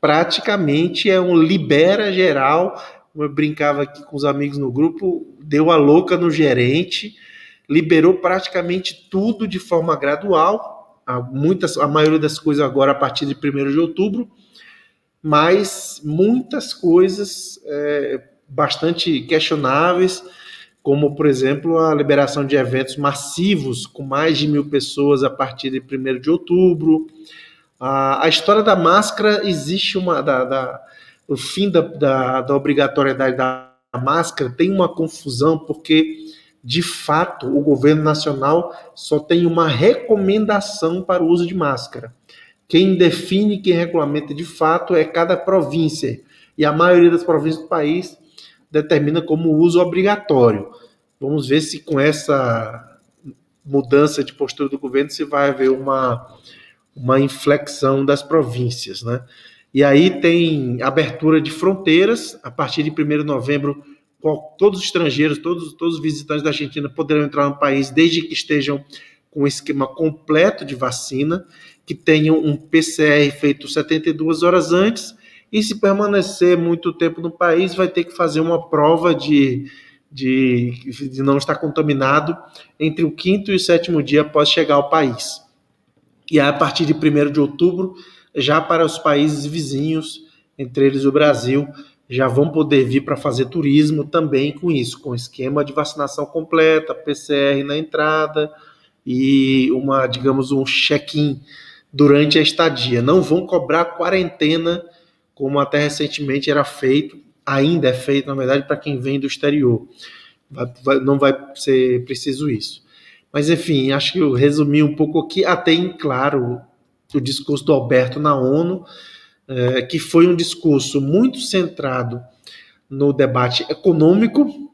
praticamente é um libera geral. Eu brincava aqui com os amigos no grupo, deu a louca no gerente, liberou praticamente tudo de forma gradual, a maioria das coisas agora a partir de 1º de outubro, mas muitas coisas bastante questionáveis, como, por exemplo, a liberação de eventos massivos com mais de 1.000 pessoas a partir de 1º de outubro. A história da máscara, existe o fim da obrigatoriedade da máscara, tem uma confusão, porque, de fato, o governo nacional só tem uma recomendação para o uso de máscara. Quem define, quem regulamenta de fato é cada província, e a maioria das províncias do país determina como uso obrigatório. Vamos ver se com essa mudança de postura do governo se vai haver uma inflexão das províncias, né? E aí tem abertura de fronteiras, a partir de 1º de novembro, todos os estrangeiros, todos os visitantes da Argentina poderão entrar no país desde que estejam com um esquema completo de vacina, que tenham um PCR feito 72 horas antes, e se permanecer muito tempo no país, vai ter que fazer uma prova de não estar contaminado entre o 5º e o 7º dia após chegar ao país. E a partir de 1º de outubro, já para os países vizinhos, entre eles o Brasil, já vão poder vir para fazer turismo também com isso, com esquema de vacinação completa, PCR na entrada e um check-in durante a estadia. Não vão cobrar quarentena, como até recentemente era feito, ainda é feito, na verdade, para quem vem do exterior. Não vai ser preciso isso. Mas, enfim, acho que eu resumi um pouco aqui, até em claro o discurso do Alberto na ONU, que foi um discurso muito centrado no debate econômico.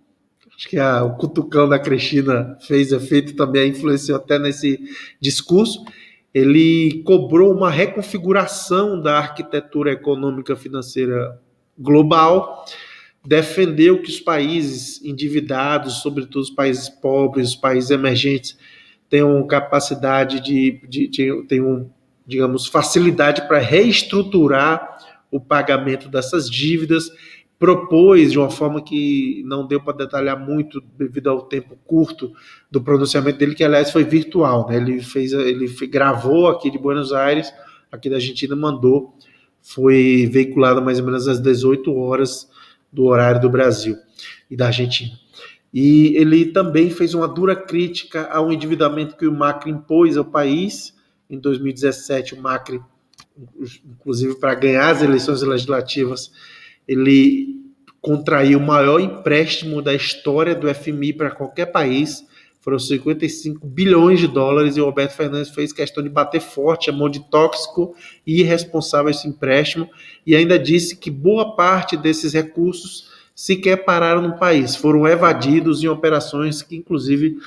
Acho que o cutucão da Cristina fez efeito também, influenciou até nesse discurso. Ele cobrou uma reconfiguração da arquitetura econômica financeira global, defendeu que os países endividados, sobretudo os países pobres, os países emergentes, tenham capacidade tenham, digamos, facilidade para reestruturar o pagamento dessas dívidas. Propôs, de uma forma que não deu para detalhar muito devido ao tempo curto do pronunciamento dele, que aliás foi virtual, né? Ele gravou aqui de Buenos Aires, aqui da Argentina, mandou, foi veiculado mais ou menos às 18 horas do horário do Brasil e da Argentina. E ele também fez uma dura crítica ao endividamento que o Macri impôs ao país. Em 2017, o Macri, inclusive para ganhar as eleições legislativas, ele contraiu o maior empréstimo da história do FMI para qualquer país, foram 55 bilhões de dólares, e o Alberto Fernandes fez questão de bater forte, chamou de tóxico e irresponsável esse empréstimo, e ainda disse que boa parte desses recursos sequer pararam no país, foram evadidos em operações que, inclusive,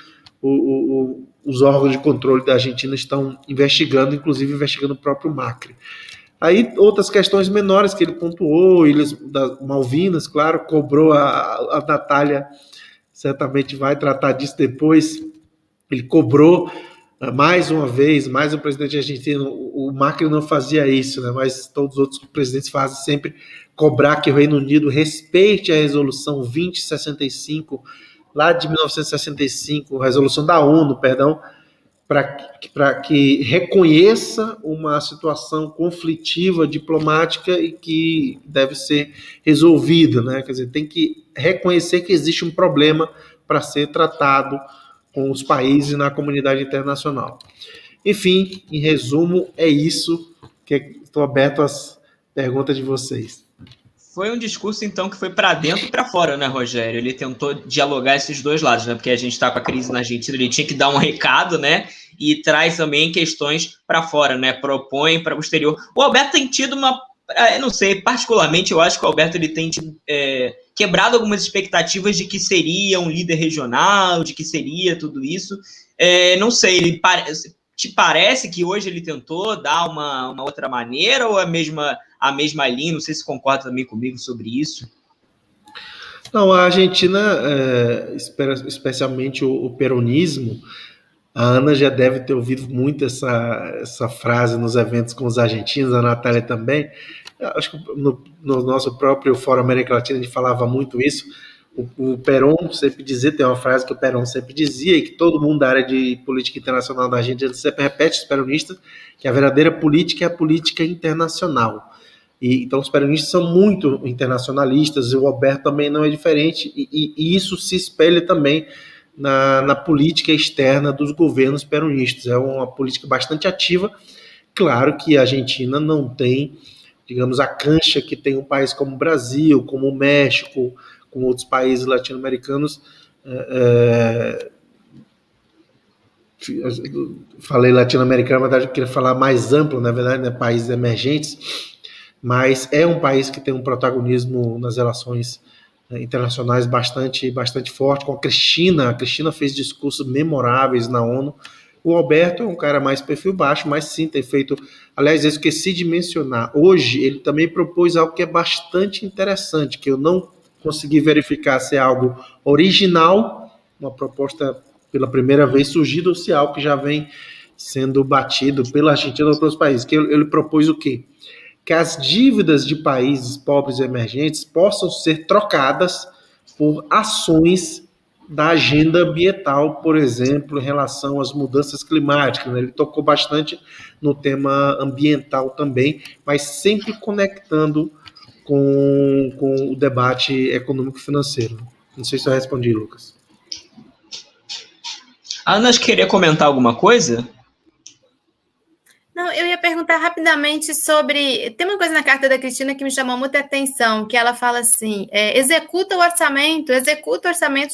os órgãos de controle da Argentina estão investigando, inclusive investigando o próprio Macri. Aí outras questões menores que ele pontuou, Ilhas das Malvinas, claro, cobrou a Natália, certamente vai tratar disso depois, ele cobrou mais uma vez, mais um presidente argentino, o Macri não fazia isso, né, mas todos os outros presidentes fazem sempre cobrar que o Reino Unido respeite a resolução 2065, lá de 1965, resolução da ONU, perdão, para que reconheça uma situação conflitiva diplomática e que deve ser resolvida, né? Quer dizer, tem que reconhecer que existe um problema para ser tratado com os países na comunidade internacional. Enfim, em resumo, é isso, que estou aberto às perguntas de vocês. Foi um discurso, então, que foi para dentro e para fora, né, Rogério? Ele tentou dialogar esses dois lados, né? Porque a gente está com a crise na Argentina, ele tinha que dar um recado, né? E traz também questões para fora, né? Propõe para o exterior. O Alberto tem tido uma... Eu não sei, particularmente, eu acho que o Alberto ele tem quebrado algumas expectativas de que seria um líder regional, de que seria tudo isso. Não sei, ele te parece que hoje ele tentou dar uma outra maneira ou a mesma linha? Não sei se concorda também comigo sobre isso. Não, a Argentina, especialmente o peronismo, a Ana já deve ter ouvido muito essa frase nos eventos com os argentinos, a Natália também. Acho que no nosso próprio Fórum América Latina a gente falava muito isso. O Perón sempre dizia, tem uma frase que o Perón sempre dizia, e que todo mundo da área de política internacional da Argentina sempre repete, os peronistas, que a verdadeira política é a política internacional. Então os peronistas são muito internacionalistas, e o Alberto também não é diferente, e isso se espelha também na política externa dos governos peronistas. É uma política bastante ativa. Claro que a Argentina não tem, digamos, a cancha que tem um país como o Brasil, como o México, com outros países latino-americanos. Falei latino-americano, mas eu queria falar mais amplo, na verdade, né, países emergentes, mas é um país que tem um protagonismo nas relações internacionais bastante forte. Com a Cristina fez discursos memoráveis na ONU. O Alberto é um cara mais perfil baixo, mas sim tem feito... Aliás, eu esqueci de mencionar, hoje ele também propôs algo que é bastante interessante, que eu não consegui verificar se é algo original, uma proposta pela primeira vez surgida, ou se é algo que já vem sendo batido pela Argentina ou outros países. Que ele propôs o quê? Que as dívidas de países pobres e emergentes possam ser trocadas por ações da agenda ambiental, por exemplo, em relação às mudanças climáticas. Ele tocou bastante no tema ambiental também, mas sempre conectando com o debate econômico-financeiro. Não sei se eu respondi, Lucas. A Ana queria comentar alguma coisa? Não, eu ia perguntar rapidamente sobre... Tem uma coisa na carta da Cristina que me chamou muita atenção, que ela fala assim, executa o orçamento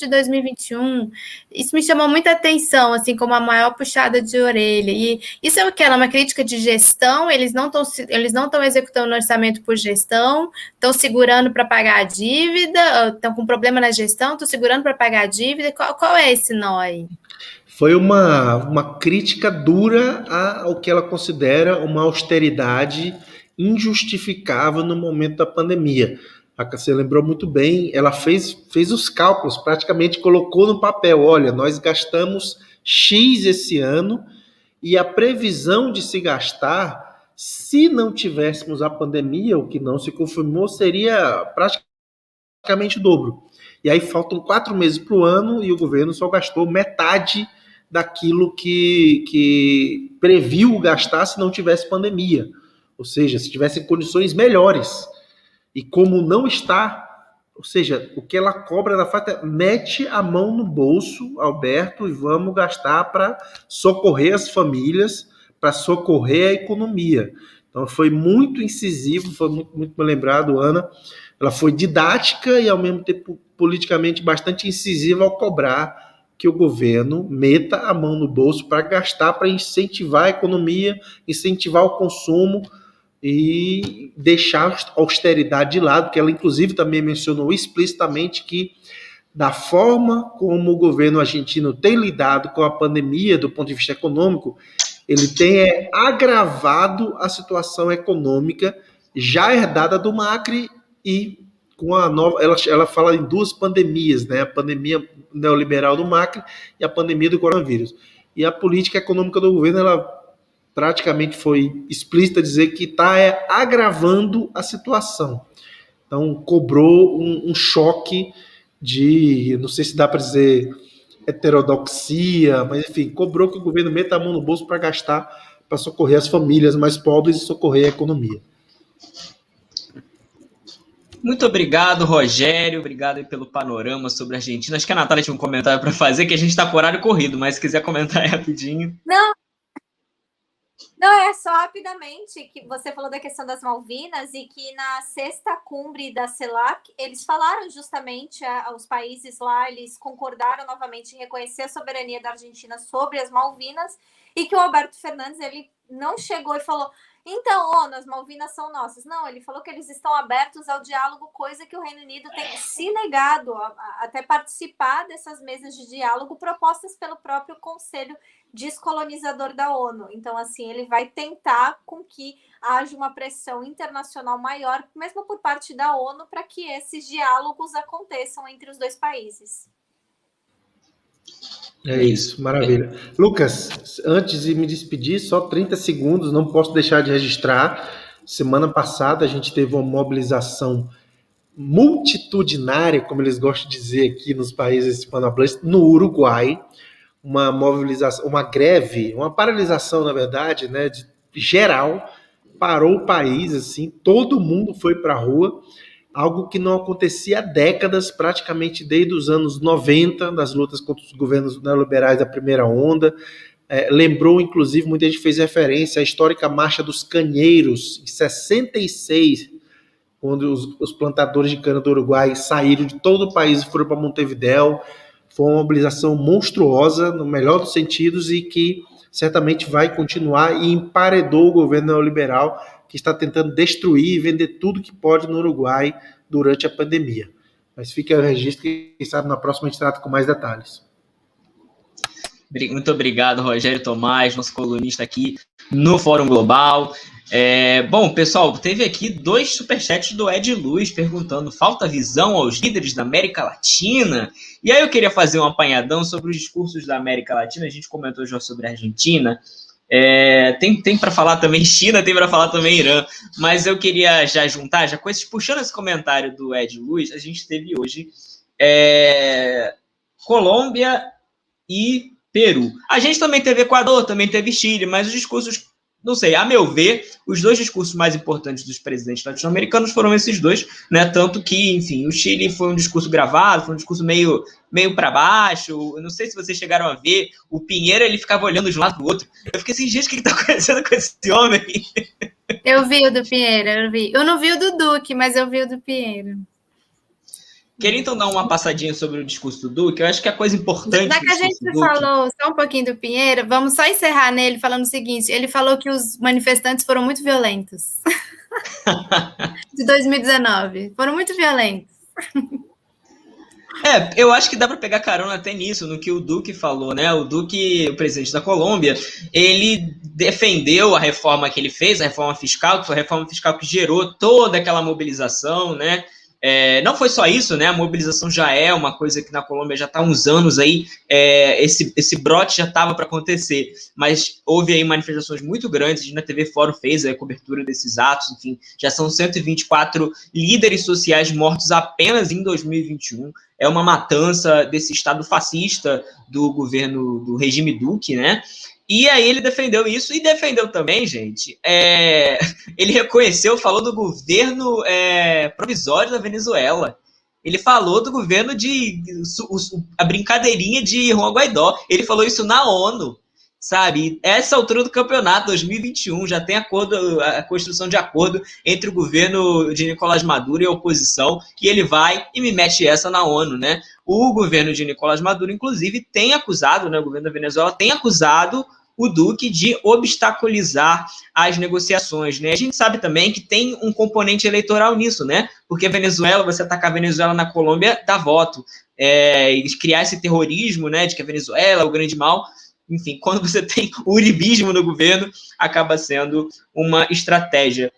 de 2021. Isso me chamou muita atenção, assim, como a maior puxada de orelha. E isso é o que? Ela é uma crítica de gestão, eles não estão executando o orçamento por gestão, estão segurando para pagar a dívida, estão com problema na gestão, estão segurando para pagar a dívida. Qual é esse nó aí? Foi uma crítica dura ao que ela considera uma austeridade injustificável no momento da pandemia. Você lembrou muito bem, ela fez os cálculos, praticamente colocou no papel, olha, nós gastamos X esse ano e a previsão de se gastar, se não tivéssemos a pandemia, o que não se confirmou, seria praticamente o dobro. E aí faltam 4 meses para o ano e o governo só gastou metade daquilo que previu gastar se não tivesse pandemia. Ou seja, se tivessem condições melhores. E como não está, ou seja, o que ela cobra da fato é mete a mão no bolso, Alberto, e vamos gastar para socorrer as famílias, para socorrer a economia. Então foi muito incisivo, foi muito bem lembrado, Ana. Ela foi didática e, ao mesmo tempo, politicamente bastante incisiva ao cobrar que o governo meta a mão no bolso para gastar, para incentivar a economia, incentivar o consumo e deixar a austeridade de lado, que ela, inclusive, também mencionou explicitamente que, da forma como o governo argentino tem lidado com a pandemia do ponto de vista econômico, ele tem agravado a situação econômica já herdada do Macri e com a nova, ela fala em 2 pandemias, né? A pandemia neoliberal do Macri e a pandemia do coronavírus. E a política econômica do governo, ela praticamente foi explícita dizer que está agravando a situação. Então, cobrou um choque de, não sei se dá para dizer heterodoxia, mas enfim, cobrou que o governo meta a mão no bolso para gastar, para socorrer as famílias mais pobres e socorrer a economia. Muito obrigado, Rogério. Obrigado aí pelo panorama sobre a Argentina. Acho que a Natália tinha um comentário para fazer, que a gente está por horário corrido, mas se quiser comentar rapidinho. Não, é só rapidamente que você falou da questão das Malvinas e que na 6ª cúmbre da CELAC, eles falaram justamente aos países lá, eles concordaram novamente em reconhecer a soberania da Argentina sobre as Malvinas e que o Alberto Fernandes, ele não chegou e falou, então, as Malvinas são nossas. Não, ele falou que eles estão abertos ao diálogo, coisa que o Reino Unido tem se negado a até participar dessas mesas de diálogo propostas pelo próprio Conselho Descolonizador da ONU. Então, assim, ele vai tentar com que haja uma pressão internacional maior, mesmo por parte da ONU, para que esses diálogos aconteçam entre os 2 países. É isso, maravilha. Lucas, antes de me despedir, só 30 segundos, não posso deixar de registrar. Semana passada a gente teve uma mobilização multitudinária, como eles gostam de dizer aqui nos países hispanohablantes, no Uruguai. Uma mobilização, uma greve, uma paralisação, na verdade, né, geral, parou o país, assim, todo mundo foi para a rua, algo que não acontecia há décadas, praticamente desde os anos 90, das lutas contra os governos neoliberais da primeira onda. Lembrou, inclusive, muita gente fez referência à histórica Marcha dos Canheiros, em 66, quando os plantadores de cana do Uruguai saíram de todo o país e foram para Montevidéu. Foi uma mobilização monstruosa, no melhor dos sentidos, e que certamente vai continuar e emparedou o governo neoliberal, que está tentando destruir e vender tudo que pode no Uruguai durante a pandemia. Mas fica o registro que, quem sabe, na próxima a gente trata com mais detalhes. Muito obrigado, Rogério Tomás, nosso colunista aqui no Fórum Global. Bom, pessoal, teve aqui 2 superchats do Ed Luz perguntando: falta visão aos líderes da América Latina? E aí eu queria fazer um apanhadão sobre os discursos da América Latina. A gente comentou já sobre a Argentina. Tem para falar também China, tem para falar também Irã. Mas eu queria já juntar, puxando esse comentário do Ed Luz, a gente teve hoje Colômbia e Peru. A gente também teve Equador, também teve Chile, mas os discursos não sei, a meu ver, os dois discursos mais importantes dos presidentes latino-americanos foram esses dois, né? Tanto que, enfim, o Chile foi um discurso gravado, foi um discurso meio para baixo. Eu não sei se vocês chegaram a ver, o Pinheiro, ele ficava olhando de um lado pro outro. Eu fiquei assim, gente, o que está acontecendo com esse homem? Eu vi o do Pinheiro, eu não vi o do Duque, mas eu vi o do Pinheiro. Queria então dar uma passadinha sobre o discurso do Duque. Eu acho que a coisa importante Já que a gente falou só um pouquinho do Pinheiro, vamos só encerrar nele falando o seguinte: ele falou que os manifestantes foram muito violentos. De 2019. Foram muito violentos. Eu acho que dá para pegar carona até nisso, no que o Duque falou, né? O Duque, o presidente da Colômbia, ele defendeu a reforma que ele fez, a reforma fiscal, que foi a reforma fiscal que gerou toda aquela mobilização, né? Não foi só isso, né? A mobilização já é uma coisa que na Colômbia já está há uns anos aí, esse brote já estava para acontecer, mas houve aí manifestações muito grandes, na TV Fórum fez a cobertura desses atos, enfim, já são 124 líderes sociais mortos apenas em 2021, é uma matança desse Estado fascista do governo, do regime Duque, né? E aí ele defendeu isso, e defendeu também, gente, ele reconheceu, falou do governo provisório da Venezuela. Ele falou do governo a brincadeirinha de Juan Guaidó. Ele falou isso na ONU, sabe? Essa altura do campeonato, 2021, já tem a construção de acordo entre o governo de Nicolás Maduro e a oposição, e ele vai e me mete essa na ONU, né? O governo de Nicolás Maduro, inclusive, tem acusado, né, o governo da Venezuela tem acusado o Duque de obstaculizar as negociações, né? A gente sabe também que tem um componente eleitoral nisso, né? Porque a Venezuela, você atacar a Venezuela na Colômbia, dá voto. Criar esse terrorismo, né, de que a Venezuela é o grande mal, enfim, quando você tem o uribismo no governo, acaba sendo uma estratégia.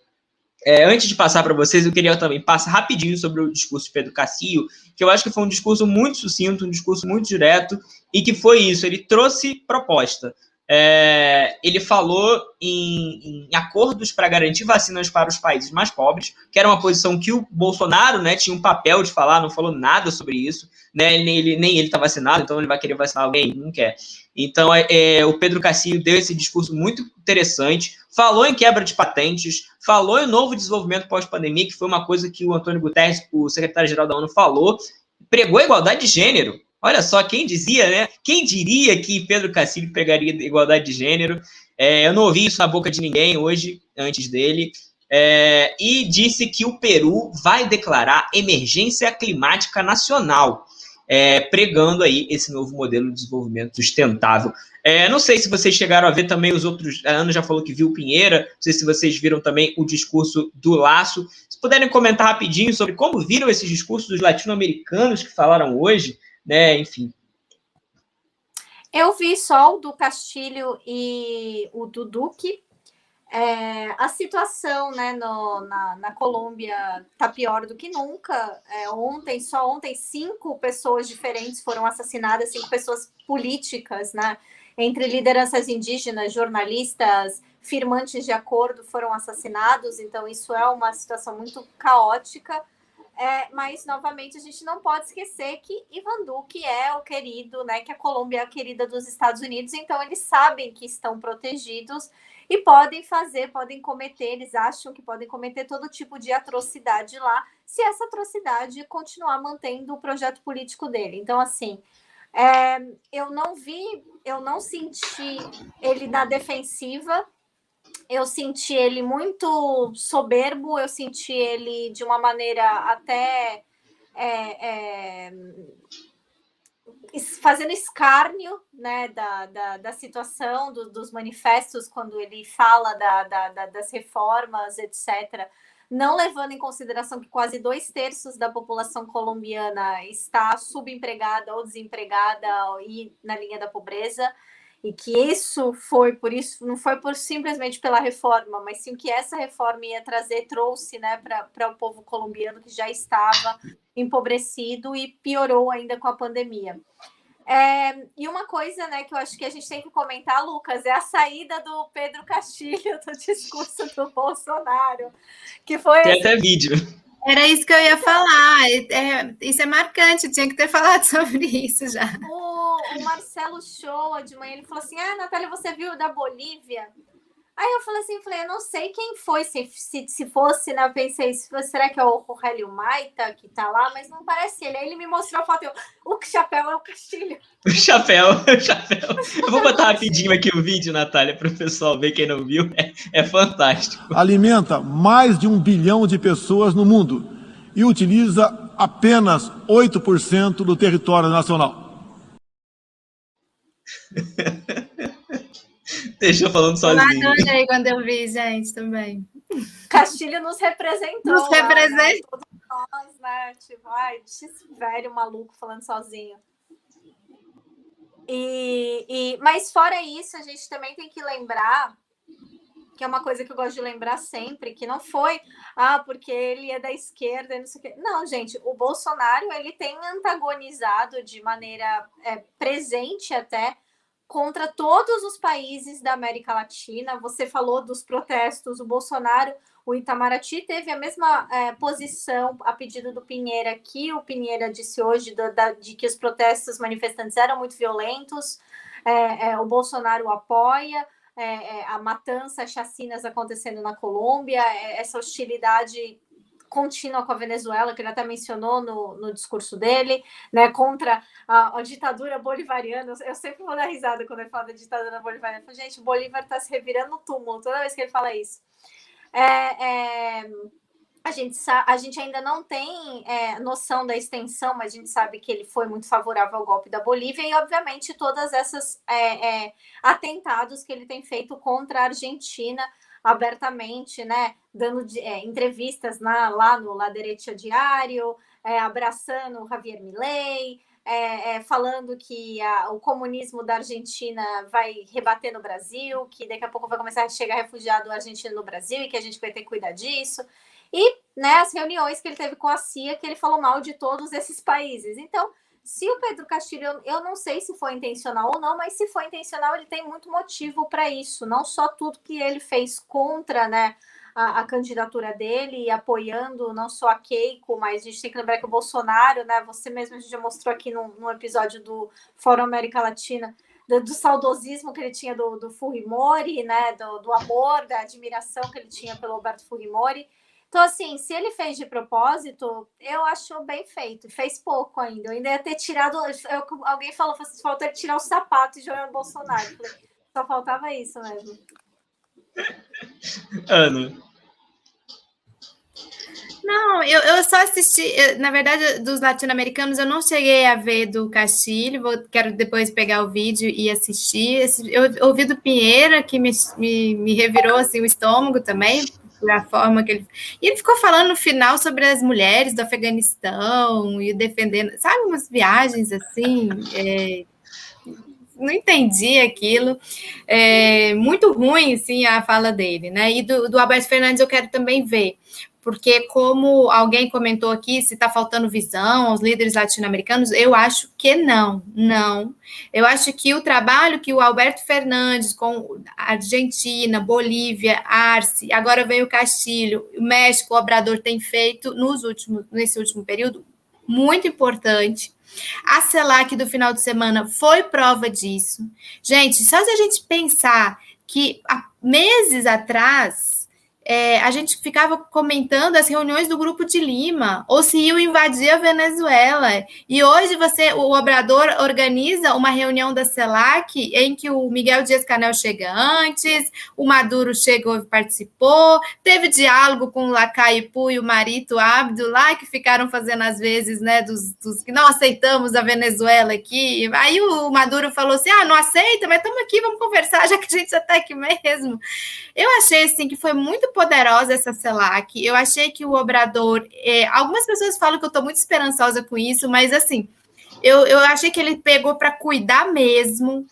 Antes de passar para vocês, eu queria também passar rapidinho sobre o discurso de Pedro Castillo, que eu acho que foi um discurso muito sucinto, um discurso muito direto, e que foi isso, ele trouxe proposta. Ele falou em acordos para garantir vacinas para os países mais pobres, que era uma posição que o Bolsonaro, né, tinha um papel de falar, não falou nada sobre isso, né, nem ele está vacinado, então ele vai querer vacinar alguém, não quer. Então, o Pedro Castillo deu esse discurso muito interessante, falou em quebra de patentes, falou em novo desenvolvimento pós-pandemia, que foi uma coisa que o Antônio Guterres, o secretário-geral da ONU, falou, pregou a igualdade de gênero. Olha só, quem dizia, né? Quem diria que Pedro Castillo pegaria igualdade de gênero? Eu não ouvi isso na boca de ninguém hoje, antes dele. E disse que o Peru vai declarar emergência climática nacional, pregando aí esse novo modelo de desenvolvimento sustentável. Não sei se vocês chegaram a ver também os outros. A Ana já falou que viu o Pinheira. Não sei se vocês viram também o discurso do Lasso. Se puderem comentar rapidinho sobre como viram esses discursos dos latino-americanos que falaram hoje, né? Enfim. Eu vi só o do Castilho e o do Duque. A situação, né, na Colômbia está pior do que nunca. Só ontem, 5 pessoas diferentes foram assassinadas, 5 pessoas políticas, né, entre lideranças indígenas, jornalistas, firmantes de acordo foram assassinados. Então, isso é uma situação muito caótica. Mas, novamente, a gente não pode esquecer que Ivan Duque é o querido, né, que a Colômbia é a querida dos Estados Unidos, então eles sabem que estão protegidos e podem cometer, eles acham que podem cometer todo tipo de atrocidade lá, se essa atrocidade continuar mantendo o projeto político dele. Então, assim, eu não senti ele na defensiva. Eu senti ele muito soberbo, eu senti ele de uma maneira até fazendo escárnio, né, da situação, dos manifestos, quando ele fala das reformas, etc., não levando em consideração que quase 2/3 da população colombiana está subempregada ou desempregada e na linha da pobreza. E que isso não foi simplesmente pela reforma, mas sim que essa reforma ia trouxe, né, para o povo colombiano que já estava empobrecido e piorou ainda com a pandemia. E uma coisa, né, que eu acho que a gente tem que comentar, Lucas, é a saída do Pedro Castillo do discurso do Bolsonaro, que foi... Tem até vídeo. Era isso que eu ia falar. Isso é marcante, eu tinha que ter falado sobre isso já. O Marcelo Shoa, de manhã, ele falou assim: Natália, você viu da Bolívia? Aí eu falei assim, eu não sei quem foi, se fosse, né? Eu pensei, será que é o Rogelio Maita que tá lá? Mas não parece ele. Aí ele me mostrou a foto, o chapéu é o Castilho. O chapéu. Eu vou botar rapidinho aqui o vídeo, Natália, para o pessoal ver, quem não viu. É fantástico. Alimenta mais de 1 bilhão de pessoas no mundo e utiliza apenas 8% do território nacional. Deixou falando sozinho. Eu adorei quando eu vi, gente, também. Castilho nos representou. Nos representa. Né? Todos nós, né? Tipo, ai, esse velho maluco falando sozinho. Mas fora isso, a gente também tem que lembrar, que é uma coisa que eu gosto de lembrar sempre, que não foi, porque ele é da esquerda e não sei o quê. Não, gente, o Bolsonaro, ele tem antagonizado de maneira presente até contra todos os países da América Latina. Você falou dos protestos, o Bolsonaro, o Itamaraty teve a mesma posição a pedido do Pinheira, que o Pinheira disse hoje, de que os protestos manifestantes eram muito violentos, o Bolsonaro apoia, a matança, as chacinas acontecendo na Colômbia, essa hostilidade contínua com a Venezuela, que ele até mencionou no discurso dele, né, contra a ditadura bolivariana. Eu sempre vou dar risada quando ele fala da ditadura bolivariana. Eu falo, gente, o Bolívar está se revirando no túmulo toda vez que ele fala isso. A gente ainda não tem noção da extensão, mas a gente sabe que ele foi muito favorável ao golpe da Bolívia e, obviamente, todas essas atentados que ele tem feito contra a Argentina abertamente, né, dando entrevistas lá no La Derecha Diário, abraçando o Javier Milei, falando que o comunismo da Argentina vai rebater no Brasil, que daqui a pouco vai começar a chegar refugiado argentino no Brasil e que a gente vai ter que cuidar disso. E, né, as reuniões que ele teve com a CIA, que ele falou mal de todos esses países. Então, se o Pedro Castilho, eu não sei se foi intencional ou não, mas se foi intencional, ele tem muito motivo para isso. Não só tudo que ele fez contra, né, a candidatura dele e apoiando não só a Keiko, mas a gente tem que lembrar que o Bolsonaro, né, você mesmo, a gente já mostrou aqui num episódio do Fórum América Latina, do saudosismo que ele tinha do Fujimori, né, do amor, da admiração que ele tinha pelo Alberto Fujimori. Então, assim, se ele fez de propósito, eu acho bem feito. Fez pouco ainda. Eu ainda ia ter tirado... alguém falou, faltou tirar o sapato e jogar no Bolsonaro. Falei, só faltava isso mesmo. Ana. Não, eu só assisti... na verdade, dos latino-americanos, eu não cheguei a ver do Castilho. Quero depois pegar o vídeo e assistir. Eu ouvi do Pinheira, que me revirou assim, o estômago também, a forma que ele... E ele ficou falando no final sobre as mulheres do Afeganistão e defendendo, sabe, umas viagens assim, não entendi aquilo, muito ruim, assim, a fala dele, né, e do Alberto Fernandes eu quero também ver, porque como alguém comentou aqui, se está faltando visão aos líderes latino-americanos, eu acho que não. Eu acho que o trabalho que o Alberto Fernandes com Argentina, Bolívia, Arce, agora vem o Castilho, o México, o Obrador tem feito nesse último período, muito importante. A CELAC do final de semana foi prova disso. Gente, só se a gente pensar que há meses atrás, a gente ficava comentando as reuniões do Grupo de Lima, ou se iam invadir a Venezuela. E hoje o Obrador organiza uma reunião da CELAC em que o Miguel Dias-Canel chega antes, o Maduro chegou e participou, teve diálogo com o Lacaipu e o Marito Abdo lá, que ficaram fazendo às vezes, né, dos que não aceitamos a Venezuela aqui. Aí o Maduro falou assim, não aceita, mas estamos aqui, vamos conversar, já que a gente já está aqui mesmo. Eu achei, assim, que foi muito poderosa essa CELAC. Eu achei que o Obrador... algumas pessoas falam que eu estou muito esperançosa com isso, mas, assim, eu achei que ele pegou para cuidar mesmo.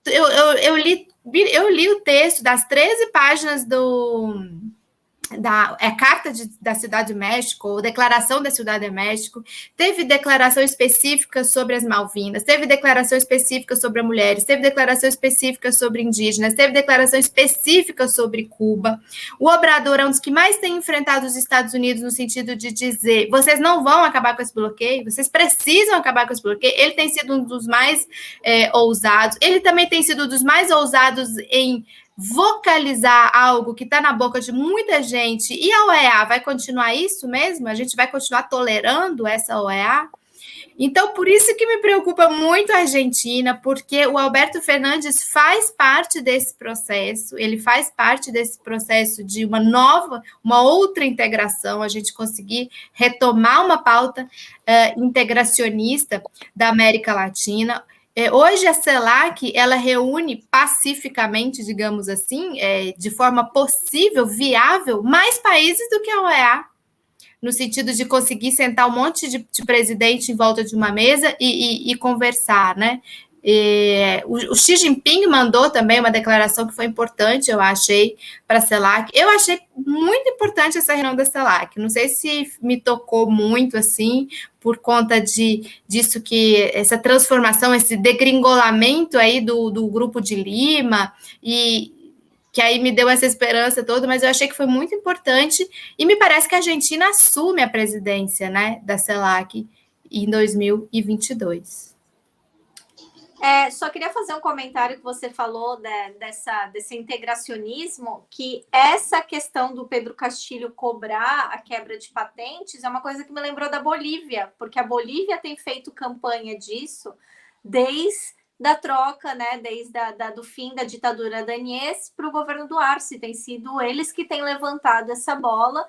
Eu li o texto das 13 páginas da Carta da Cidade de México, ou Declaração da Cidade de México, teve declaração específica sobre as Malvinas, teve declaração específica sobre as mulheres, teve declaração específica sobre indígenas, teve declaração específica sobre Cuba. O Obrador é um dos que mais tem enfrentado os Estados Unidos no sentido de dizer, vocês não vão acabar com esse bloqueio, vocês precisam acabar com esse bloqueio. Ele tem sido um dos mais ousados, ele também tem sido um dos mais ousados em vocalizar algo que está na boca de muita gente, e a OEA vai continuar isso mesmo? A gente vai continuar tolerando essa OEA? Então, por isso que me preocupa muito a Argentina, porque o Alberto Fernandes faz parte desse processo, ele faz parte desse processo de uma outra integração, a gente conseguir retomar uma pauta integracionista da América Latina. Hoje a CELAC, ela reúne pacificamente, digamos assim, de forma possível, viável, mais países do que a OEA, no sentido de conseguir sentar um monte de presidente em volta de uma mesa e conversar, né? O Xi Jinping mandou também uma declaração que foi importante, eu achei, para a CELAC. Eu achei muito importante essa reunião da CELAC. Não sei se me tocou muito, assim, por conta disso que essa transformação, esse degringolamento aí do Grupo de Lima, e que aí me deu essa esperança toda, mas eu achei que foi muito importante, e me parece que a Argentina assume a presidência, né, da CELAC em 2022. Só queria fazer um comentário que você falou desse integracionismo, que essa questão do Pedro Castilho cobrar a quebra de patentes é uma coisa que me lembrou da Bolívia, porque a Bolívia tem feito campanha disso desde da troca, né, desde do fim da ditadura da Aníez para o governo do Arce. Tem sido eles que têm levantado essa bola,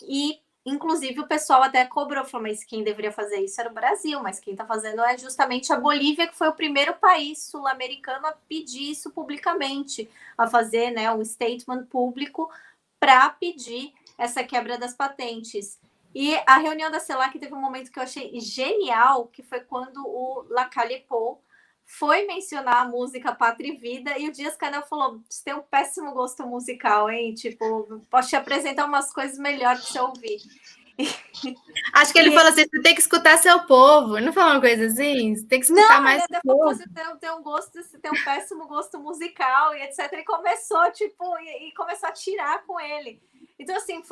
e inclusive o pessoal até cobrou, falou, mas quem deveria fazer isso era o Brasil, mas quem está fazendo é justamente a Bolívia, que foi o primeiro país sul-americano a pedir isso publicamente, a fazer, né, um statement público para pedir essa quebra das patentes. E a reunião da CELAC teve um momento que eu achei genial, que foi quando o Lacalle Pou foi mencionar a música Pátria e Vida, e o Dias-Canel falou, você tem um péssimo gosto musical, hein? Tipo, posso te apresentar umas coisas melhores para você ouvir. Acho que ele falou assim, você tem que escutar seu povo. Não falou uma coisa assim? Você tem que escutar mais seu povo. Você tem um péssimo gosto musical, e etc. E começou, tipo, e começou a tirar com ele. Então, assim,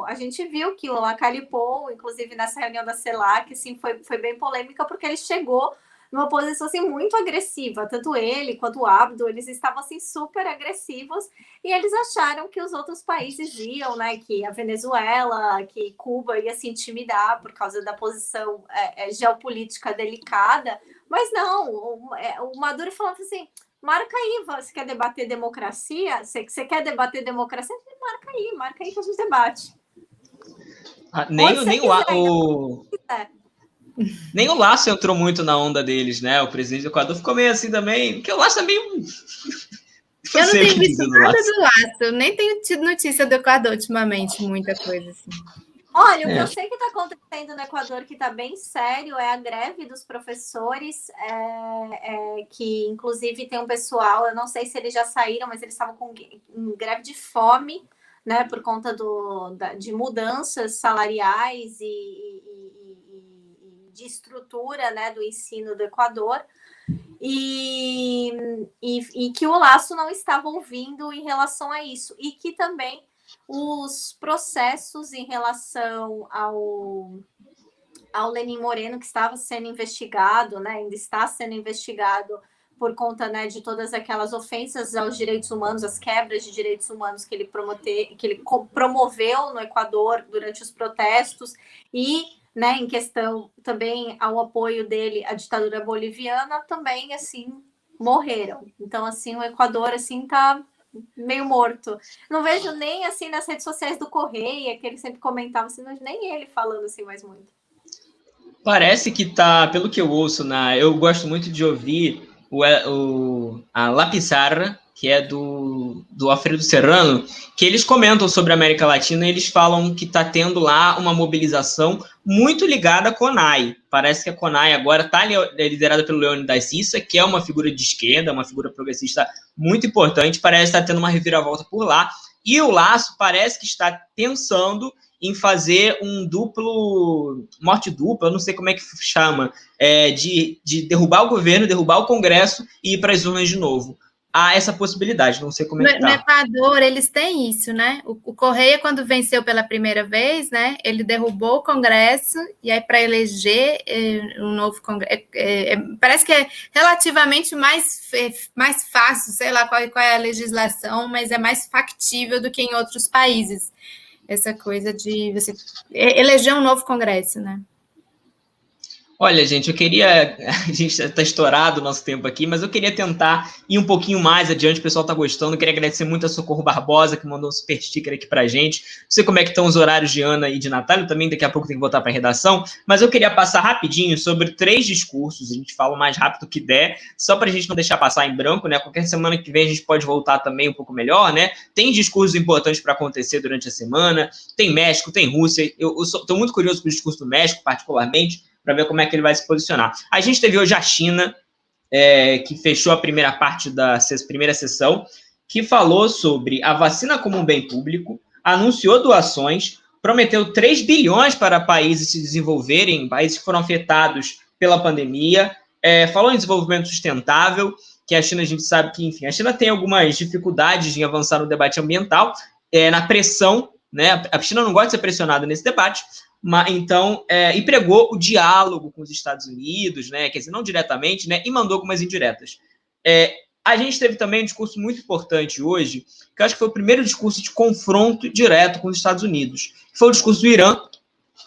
a gente viu que o Lacalle Pou, inclusive nessa reunião da CELAC, assim, foi bem polêmica, porque ele chegou numa posição assim, muito agressiva, tanto ele quanto o Abdo, eles estavam assim, super agressivos, e eles acharam que os outros países iam, né, que a Venezuela, que Cuba ia se intimidar por causa da posição geopolítica delicada, mas não, o Maduro falou assim, marca aí, você quer debater democracia? Você quer debater democracia? Marca aí que a gente debate. Nem o Lasso entrou muito na onda deles, né? O presidente do Equador ficou meio assim também, porque o Lasso é meio... Eu não tenho visto nada do Lasso, nem tenho tido notícia do Equador ultimamente, muita coisa assim. Olha, o que eu sei que está acontecendo no Equador, que está bem sério, é a greve dos professores, que inclusive tem um pessoal, eu não sei se eles já saíram, mas eles estavam em greve de fome, né, por conta de mudanças salariais e de estrutura, né, do ensino do Equador, e que o Lasso não estava ouvindo em relação a isso, e que também os processos em relação ao Lenin Moreno, que estava sendo investigado, né, ainda está sendo investigado por conta, né, de todas aquelas ofensas aos direitos humanos, as quebras de direitos humanos que ele promoveu no Equador durante os protestos, e, né, em questão também ao apoio dele à ditadura boliviana, também, assim, morreram. Então, assim, o Equador, assim, está meio morto. Não vejo nem, assim, nas redes sociais do Correia, que ele sempre comentava, assim, nem ele falando, assim, mais muito. Parece que tá, pelo que eu ouço, eu gosto muito de ouvir a La Pizarra, que é do Alfredo Serrano, que eles comentam sobre a América Latina e eles falam que está tendo lá uma mobilização muito ligada à CONAI. Parece que a CONAI agora está liderada pelo Leônidas Issa, que é uma figura de esquerda, uma figura progressista muito importante, parece estar tendo uma reviravolta por lá. E o Lasso parece que está pensando em fazer morte dupla, eu não sei como é que chama, de derrubar o governo, derrubar o Congresso e ir para as urnas de novo. a essa possibilidade. Não sei como é que No tá. Equador, eles têm isso, né? O Correia, quando venceu pela primeira vez, né? Ele derrubou o Congresso, e aí, para eleger um novo Congresso, parece que é relativamente mais fácil, sei lá qual é a legislação, mas é mais factível do que em outros países. Essa coisa de você eleger um novo Congresso, né? Olha, gente, eu queria. A gente está estourado o nosso tempo aqui, mas eu queria tentar ir um pouquinho mais adiante. O pessoal está gostando. Eu queria agradecer muito a Socorro Barbosa, que mandou um super sticker aqui para a gente. Não sei como é que estão os horários de Ana e de Natália, também daqui a pouco tem que voltar para a redação. Mas eu queria passar rapidinho sobre 3 discursos. A gente fala o mais rápido que der, só para a gente não deixar passar em branco, né? Qualquer semana que vem a gente pode voltar também um pouco melhor, né? Tem discursos importantes para acontecer durante a semana. Tem México, tem Rússia. Eu estou muito curioso com o discurso do México, particularmente, para ver como é que ele vai se posicionar. A gente teve hoje a China, que fechou a primeira parte da primeira sessão, que falou sobre a vacina como um bem público, anunciou doações, prometeu 3 bilhões para países se desenvolverem, países que foram afetados pela pandemia, falou em desenvolvimento sustentável, que a China, a gente sabe que, enfim, a China tem algumas dificuldades em avançar no debate ambiental, na pressão, né? A China não gosta de ser pressionada nesse debate, então, e pregou o diálogo com os Estados Unidos, né, quer dizer, não diretamente, né, e mandou algumas indiretas. A gente teve também um discurso muito importante hoje, que eu acho que foi o primeiro discurso de confronto direto com os Estados Unidos, que foi o discurso do Irã.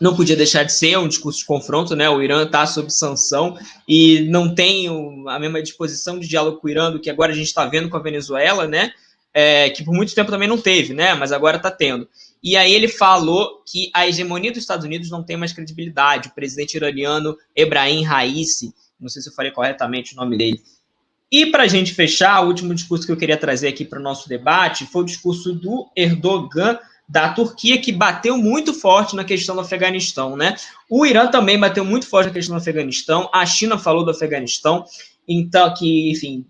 Não podia deixar de ser um discurso de confronto, né? O Irã está sob sanção e não tem a mesma disposição de diálogo com o Irã do que agora a gente está vendo com a Venezuela, né? Que por muito tempo também não teve, né? Mas agora está tendo. E aí ele falou que a hegemonia dos Estados Unidos não tem mais credibilidade. O presidente iraniano Ebrahim Raisi, não sei se eu falei corretamente o nome dele. E para a gente fechar, o último discurso que eu queria trazer aqui para o nosso debate foi o discurso do Erdogan, da Turquia, que bateu muito forte na questão do Afeganistão, né? O Irã também bateu muito forte na questão do Afeganistão, a China falou do Afeganistão, então, que, enfim,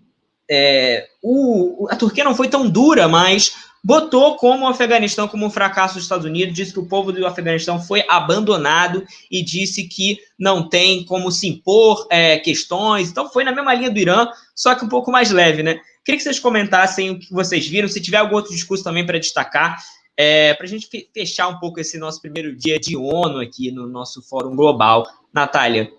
a Turquia não foi tão dura, mas botou como o Afeganistão como um fracasso dos Estados Unidos, disse que o povo do Afeganistão foi abandonado e disse que não tem como se impor questões. Então foi na mesma linha do Irã, só que um pouco mais leve, né? Queria que vocês comentassem o que vocês viram, se tiver algum outro discurso também para destacar, para a gente fechar um pouco esse nosso primeiro dia de ONU aqui no nosso Fórum Global. Natália.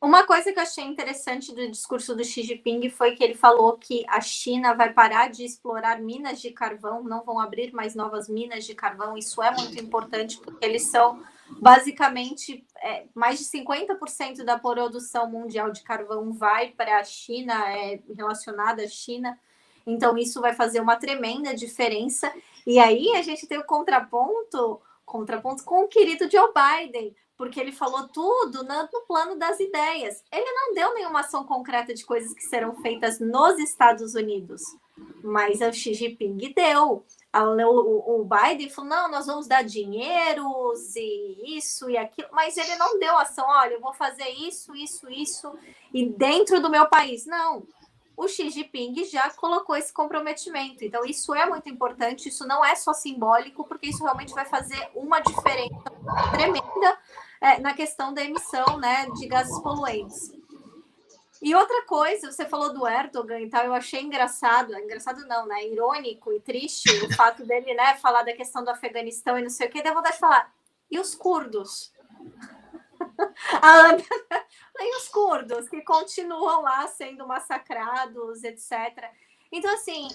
Uma coisa que eu achei interessante do discurso do Xi Jinping foi que ele falou que a China vai parar de explorar minas de carvão, não vão abrir mais novas minas de carvão. Isso é muito importante, porque eles são basicamente mais de 50% da produção mundial de carvão vai para a China, relacionada à China. Então, isso vai fazer uma tremenda diferença. E aí a gente tem o contraponto com o querido Joe Biden, porque ele falou tudo no plano das ideias. Ele não deu nenhuma ação concreta de coisas que serão feitas nos Estados Unidos, mas o Xi Jinping deu. O Biden falou, não, nós vamos dar dinheiros e isso e aquilo, mas ele não deu ação, olha, eu vou fazer isso, e dentro do meu país. Não, o Xi Jinping já colocou esse comprometimento. Então, isso é muito importante, isso não é só simbólico, porque isso realmente vai fazer uma diferença tremenda na questão da emissão, né, de gases poluentes. E outra coisa, você falou do Erdogan e tal, eu achei engraçado não, né, irônico e triste o fato dele, né, falar da questão do Afeganistão e não sei o que, deu vontade de falar, e os curdos? E os curdos que continuam lá sendo massacrados, etc. Então, assim,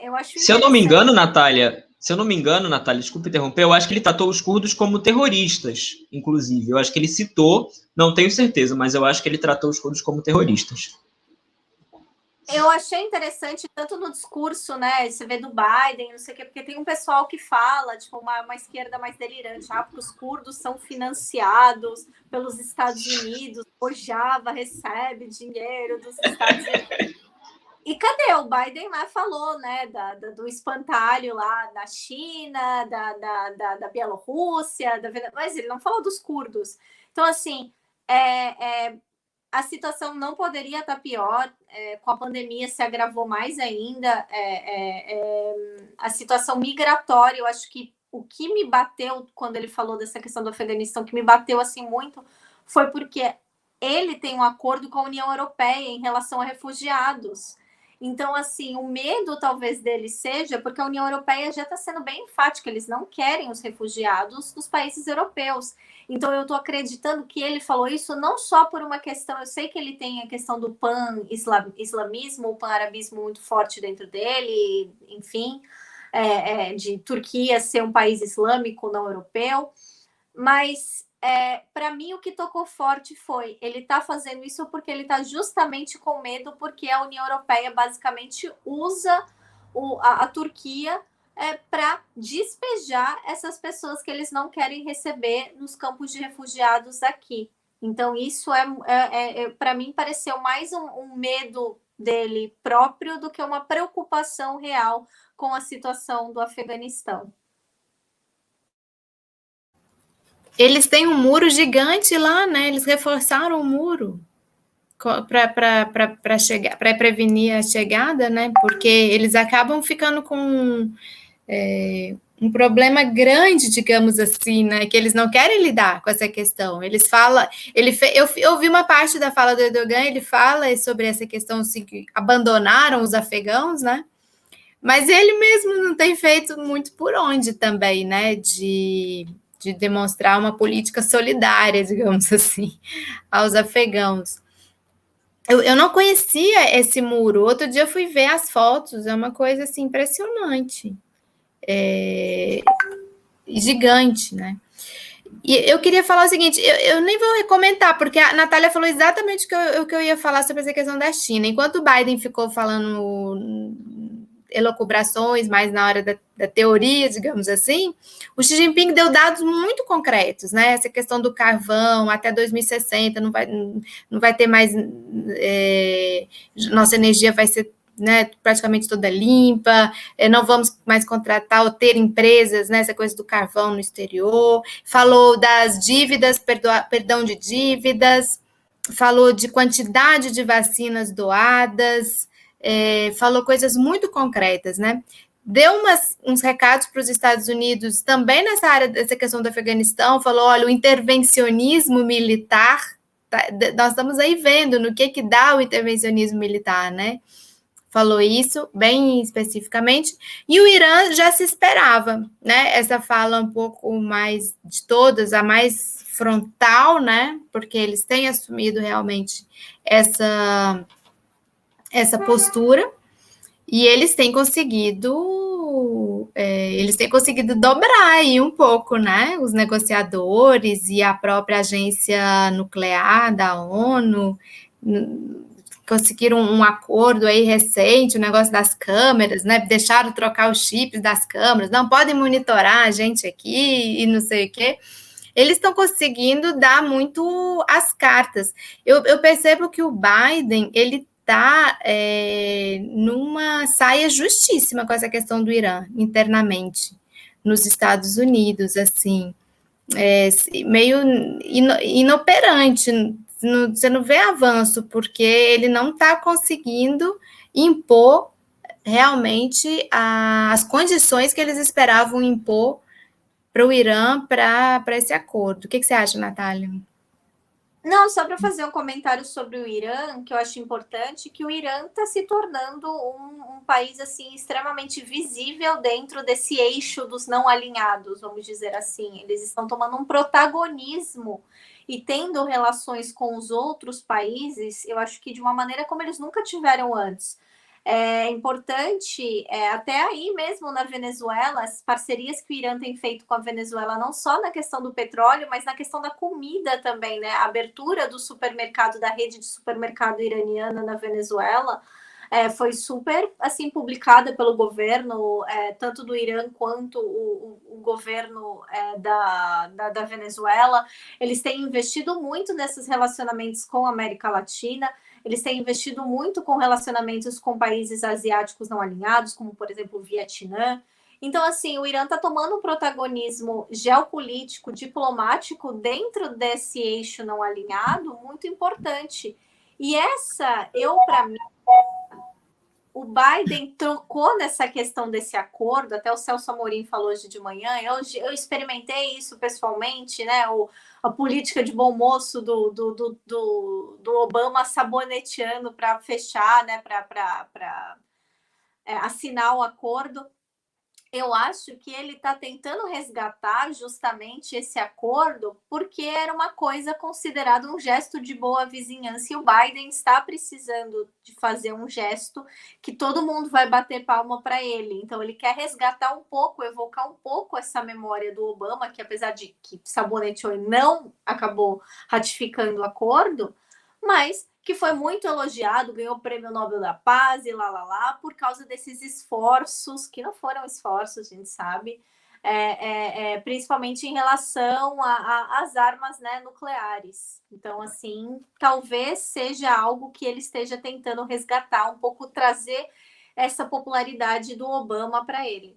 eu acho... Se eu não me engano, Natália, desculpa interromper, eu acho que ele tratou os curdos como terroristas, inclusive. Eu acho que ele citou, não tenho certeza, mas eu acho que ele tratou os curdos como terroristas. Eu achei interessante, tanto no discurso, né, você vê do Biden, não sei o quê, porque tem um pessoal que fala, tipo, uma esquerda mais delirante, porque os curdos são financiados pelos Estados Unidos, o Java recebe dinheiro dos Estados Unidos. E cadê? O Biden lá falou, né, do espantalho lá da China, da Bielorrússia, mas ele não falou dos curdos. Então, assim, a situação não poderia estar pior, com a pandemia se agravou mais ainda, a situação migratória, eu acho que o que me bateu quando ele falou dessa questão do Afeganistão, que me bateu assim muito, foi porque ele tem um acordo com a União Europeia em relação a refugiados. Então, assim, o medo talvez deles seja porque a União Europeia já está sendo bem enfática, eles não querem os refugiados dos países europeus. Então, eu estou acreditando que ele falou isso não só por uma questão, eu sei que ele tem a questão do pan-islamismo, o pan-arabismo muito forte dentro dele, enfim, de Turquia ser um país islâmico, não europeu, mas para mim o que tocou forte foi, ele está fazendo isso porque ele está justamente com medo, porque a União Europeia basicamente usa a Turquia para despejar essas pessoas que eles não querem receber nos campos de refugiados aqui. Então isso para mim pareceu mais um medo dele próprio do que uma preocupação real com a situação do Afeganistão. Eles têm um muro gigante lá, né? Eles reforçaram o muro para prevenir a chegada, né? Porque eles acabam ficando com um problema grande, digamos assim, né? Que eles não querem lidar com essa questão. Eles falam, eu ouvi uma parte da fala do Erdogan, ele fala sobre essa questão assim, que abandonaram os afegãos, né? Mas ele mesmo não tem feito muito por onde também, né? De demonstrar uma política solidária, digamos assim, aos afegãos. Eu não conhecia esse muro. Outro dia eu fui ver as fotos, é uma coisa assim impressionante. Gigante, né? E eu queria falar o seguinte, eu nem vou comentar, porque a Natália falou exatamente o que eu ia falar sobre essa questão da China. Enquanto o Biden ficou falando elucubrações, mais na hora da teoria, digamos assim, o Xi Jinping deu dados muito concretos, né? Essa questão do carvão, até 2060 não vai ter mais... nossa energia vai ser, né, praticamente toda limpa, não vamos mais contratar ou ter empresas, né, essa coisa do carvão no exterior, falou das dívidas, perdão de dívidas, falou de quantidade de vacinas doadas, falou coisas muito concretas, né? Deu uns recados para os Estados Unidos também nessa área, dessa questão do Afeganistão, falou, olha, o intervencionismo militar, nós estamos aí vendo no que dá o intervencionismo militar, né? Falou isso bem especificamente, e o Irã já se esperava, né? Essa fala um pouco mais de todas, a mais frontal, né? Porque eles têm assumido realmente essa postura, e eles têm conseguido dobrar aí um pouco, né? Os negociadores e a própria agência nuclear da ONU conseguiram um acordo aí recente, o negócio das câmeras, né? Deixaram trocar os chips das câmeras, não podem monitorar a gente aqui e não sei o quê. Eles estão conseguindo dar muito as cartas. Eu percebo que o Biden, ele está numa saia justíssima com essa questão do Irã, internamente, nos Estados Unidos, assim, meio inoperante. Você não vê avanço, porque ele não está conseguindo impor realmente as condições que eles esperavam impor para o Irã para esse acordo. O que você acha, Natália? Não, só para fazer um comentário sobre o Irã, que eu acho importante, que o Irã está se tornando um país assim extremamente visível dentro desse eixo dos não alinhados, vamos dizer assim. Eles estão tomando um protagonismo e tendo relações com os outros países, eu acho que de uma maneira como eles nunca tiveram antes. É importante, até aí mesmo na Venezuela, as parcerias que o Irã tem feito com a Venezuela, não só na questão do petróleo, mas na questão da comida também, né? A abertura do supermercado, da rede de supermercado iraniana na Venezuela, foi super, assim, publicada pelo governo, tanto do Irã quanto o governo da Venezuela. Eles têm investido muito nesses relacionamentos com a América Latina. Eles têm investido muito com relacionamentos com países asiáticos não alinhados, como, por exemplo, o Vietnã. Então, assim, o Irã está tomando um protagonismo geopolítico, diplomático dentro desse eixo não alinhado muito importante. E para mim, o Biden trocou nessa questão desse acordo, até o Celso Amorim falou hoje de manhã, eu experimentei isso pessoalmente, né? A política de bom moço do Obama saboneteando para fechar, né? Para assinar o acordo. Eu acho que ele está tentando resgatar justamente esse acordo porque era uma coisa considerada um gesto de boa vizinhança e o Biden está precisando de fazer um gesto que todo mundo vai bater palma para ele. Então ele quer resgatar um pouco, evocar um pouco essa memória do Obama, que apesar de que saboneteou e não acabou ratificando o acordo, mas que foi muito elogiado, ganhou o Prêmio Nobel da Paz e por causa desses esforços, que não foram esforços, a gente sabe, principalmente em relação às armas, né, nucleares. Então, assim, talvez seja algo que ele esteja tentando resgatar um pouco, trazer essa popularidade do Obama para ele.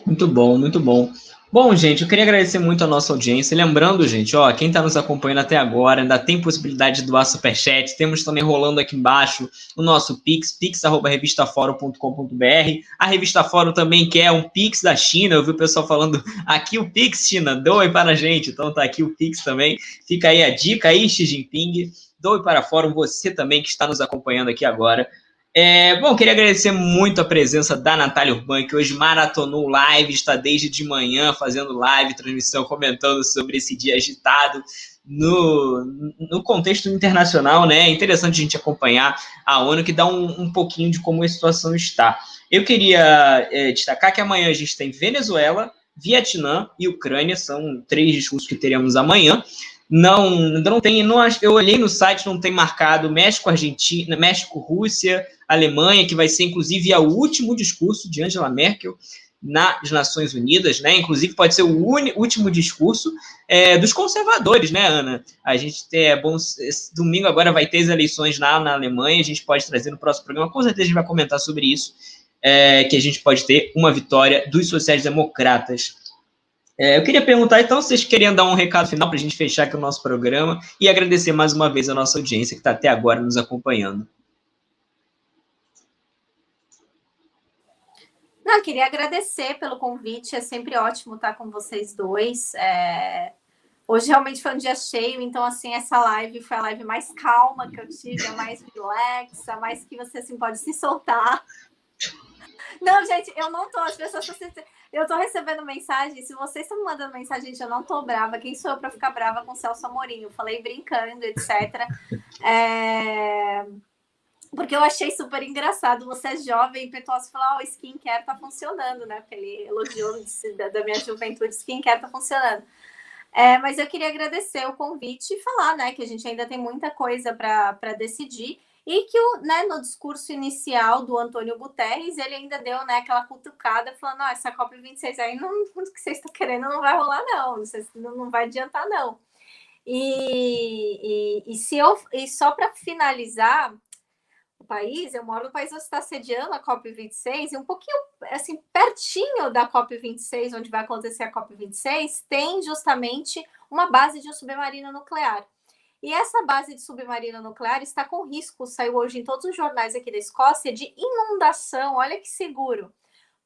Muito bom, muito bom. Bom, gente, eu queria agradecer muito a nossa audiência. Lembrando, gente, ó, quem está nos acompanhando até agora, ainda tem possibilidade de doar superchat. Temos também rolando aqui embaixo o nosso Pix, pix@revistafórum.com.br. A Revista Fórum também quer um Pix da China. Eu vi o pessoal falando aqui o Pix, China, doe para a gente. Então tá aqui o Pix também. Fica aí a dica aí, Xi Jinping. Doe para a Fórum, você também que está nos acompanhando aqui agora. Bom, queria agradecer muito a presença da Natália Urbani, que hoje maratonou live, está desde de manhã fazendo live, transmissão, comentando sobre esse dia agitado no contexto internacional, né? É interessante a gente acompanhar a ONU, que dá um pouquinho de como a situação está. Eu queria destacar que amanhã a gente tem Venezuela, Vietnã e Ucrânia, são 3 discursos que teremos amanhã. Não tem, eu olhei no site, não tem marcado México, Argentina, México, Rússia, Alemanha, que vai ser inclusive o último discurso de Angela Merkel nas Nações Unidas, né? Inclusive pode ser o último discurso dos conservadores, né, Ana? A gente esse domingo agora vai ter as eleições lá na Alemanha, a gente pode trazer no próximo programa, com certeza a gente vai comentar sobre isso, que a gente pode ter uma vitória dos sociais-democratas. Eu queria perguntar, então, se vocês queriam dar um recado final para a gente fechar aqui o nosso programa e agradecer mais uma vez a nossa audiência que está até agora nos acompanhando. Não, queria agradecer pelo convite, é sempre ótimo estar com vocês dois. Hoje realmente foi um dia cheio, então, assim, essa live foi a live mais calma que eu tive, a mais relax, a mais que você, assim, pode se soltar. Não, gente, eu não tô, as pessoas estão... Eu tô recebendo mensagem, se vocês estão me mandando mensagem, gente, eu não tô brava. Quem sou eu para ficar brava com o Celso Amorim? Eu falei brincando, etc. Porque eu achei super engraçado. Você é jovem, impetuoso, falar, o skincare tá funcionando, né? Porque ele elogiou da minha juventude, skincare tá funcionando. Mas eu queria agradecer o convite e falar, né, que a gente ainda tem muita coisa para decidir. E que no discurso inicial do Antônio Guterres, ele ainda deu, né, aquela cutucada, falando, essa COP26 aí, o que vocês estão querendo não vai rolar, não. Não vai adiantar, não. E só para finalizar, o país, eu moro no país onde está sediando a COP26, e um pouquinho, assim, pertinho da COP26, onde vai acontecer a COP26, tem justamente uma base de um submarino nuclear. E essa base de submarino nuclear está com risco, saiu hoje em todos os jornais aqui da Escócia, de inundação, olha que seguro,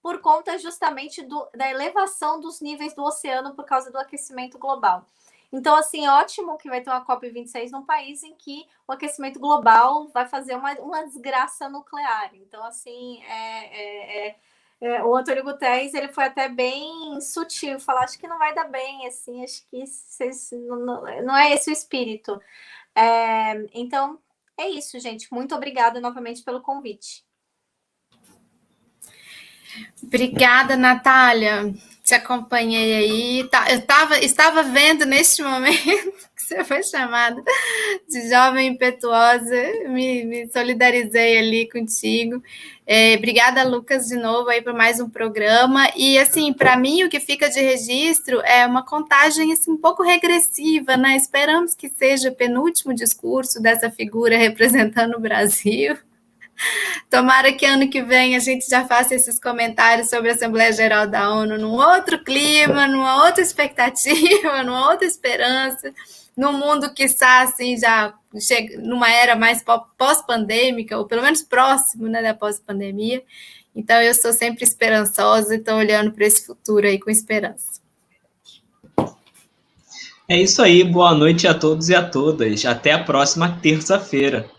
por conta justamente da elevação dos níveis do oceano por causa do aquecimento global. Então, assim, ótimo que vai ter uma COP26 num país em que o aquecimento global vai fazer uma desgraça nuclear. Então, assim, o Antônio Guterres, ele foi até bem sutil, falar, acho que não vai dar bem, assim, acho que não é esse o espírito. Então, é isso, gente. Muito obrigada novamente pelo convite. Obrigada, Natália. Te acompanhei aí. Eu estava vendo neste momento que você foi chamada de jovem impetuosa. Me solidarizei ali contigo. Obrigada, Lucas, de novo aí por mais um programa. E, assim, para mim, o que fica de registro é uma contagem assim, um pouco regressiva, né? Esperamos que seja o penúltimo discurso dessa figura representando o Brasil. Tomara que ano que vem a gente já faça esses comentários sobre a Assembleia Geral da ONU num outro clima, numa outra expectativa, numa outra esperança, no mundo que está assim, já numa era mais pós-pandêmica, ou pelo menos próximo, né, da pós-pandemia. Então, eu estou sempre esperançosa e estou olhando para esse futuro aí com esperança. É isso aí, boa noite a todos e a todas. Até a próxima terça-feira.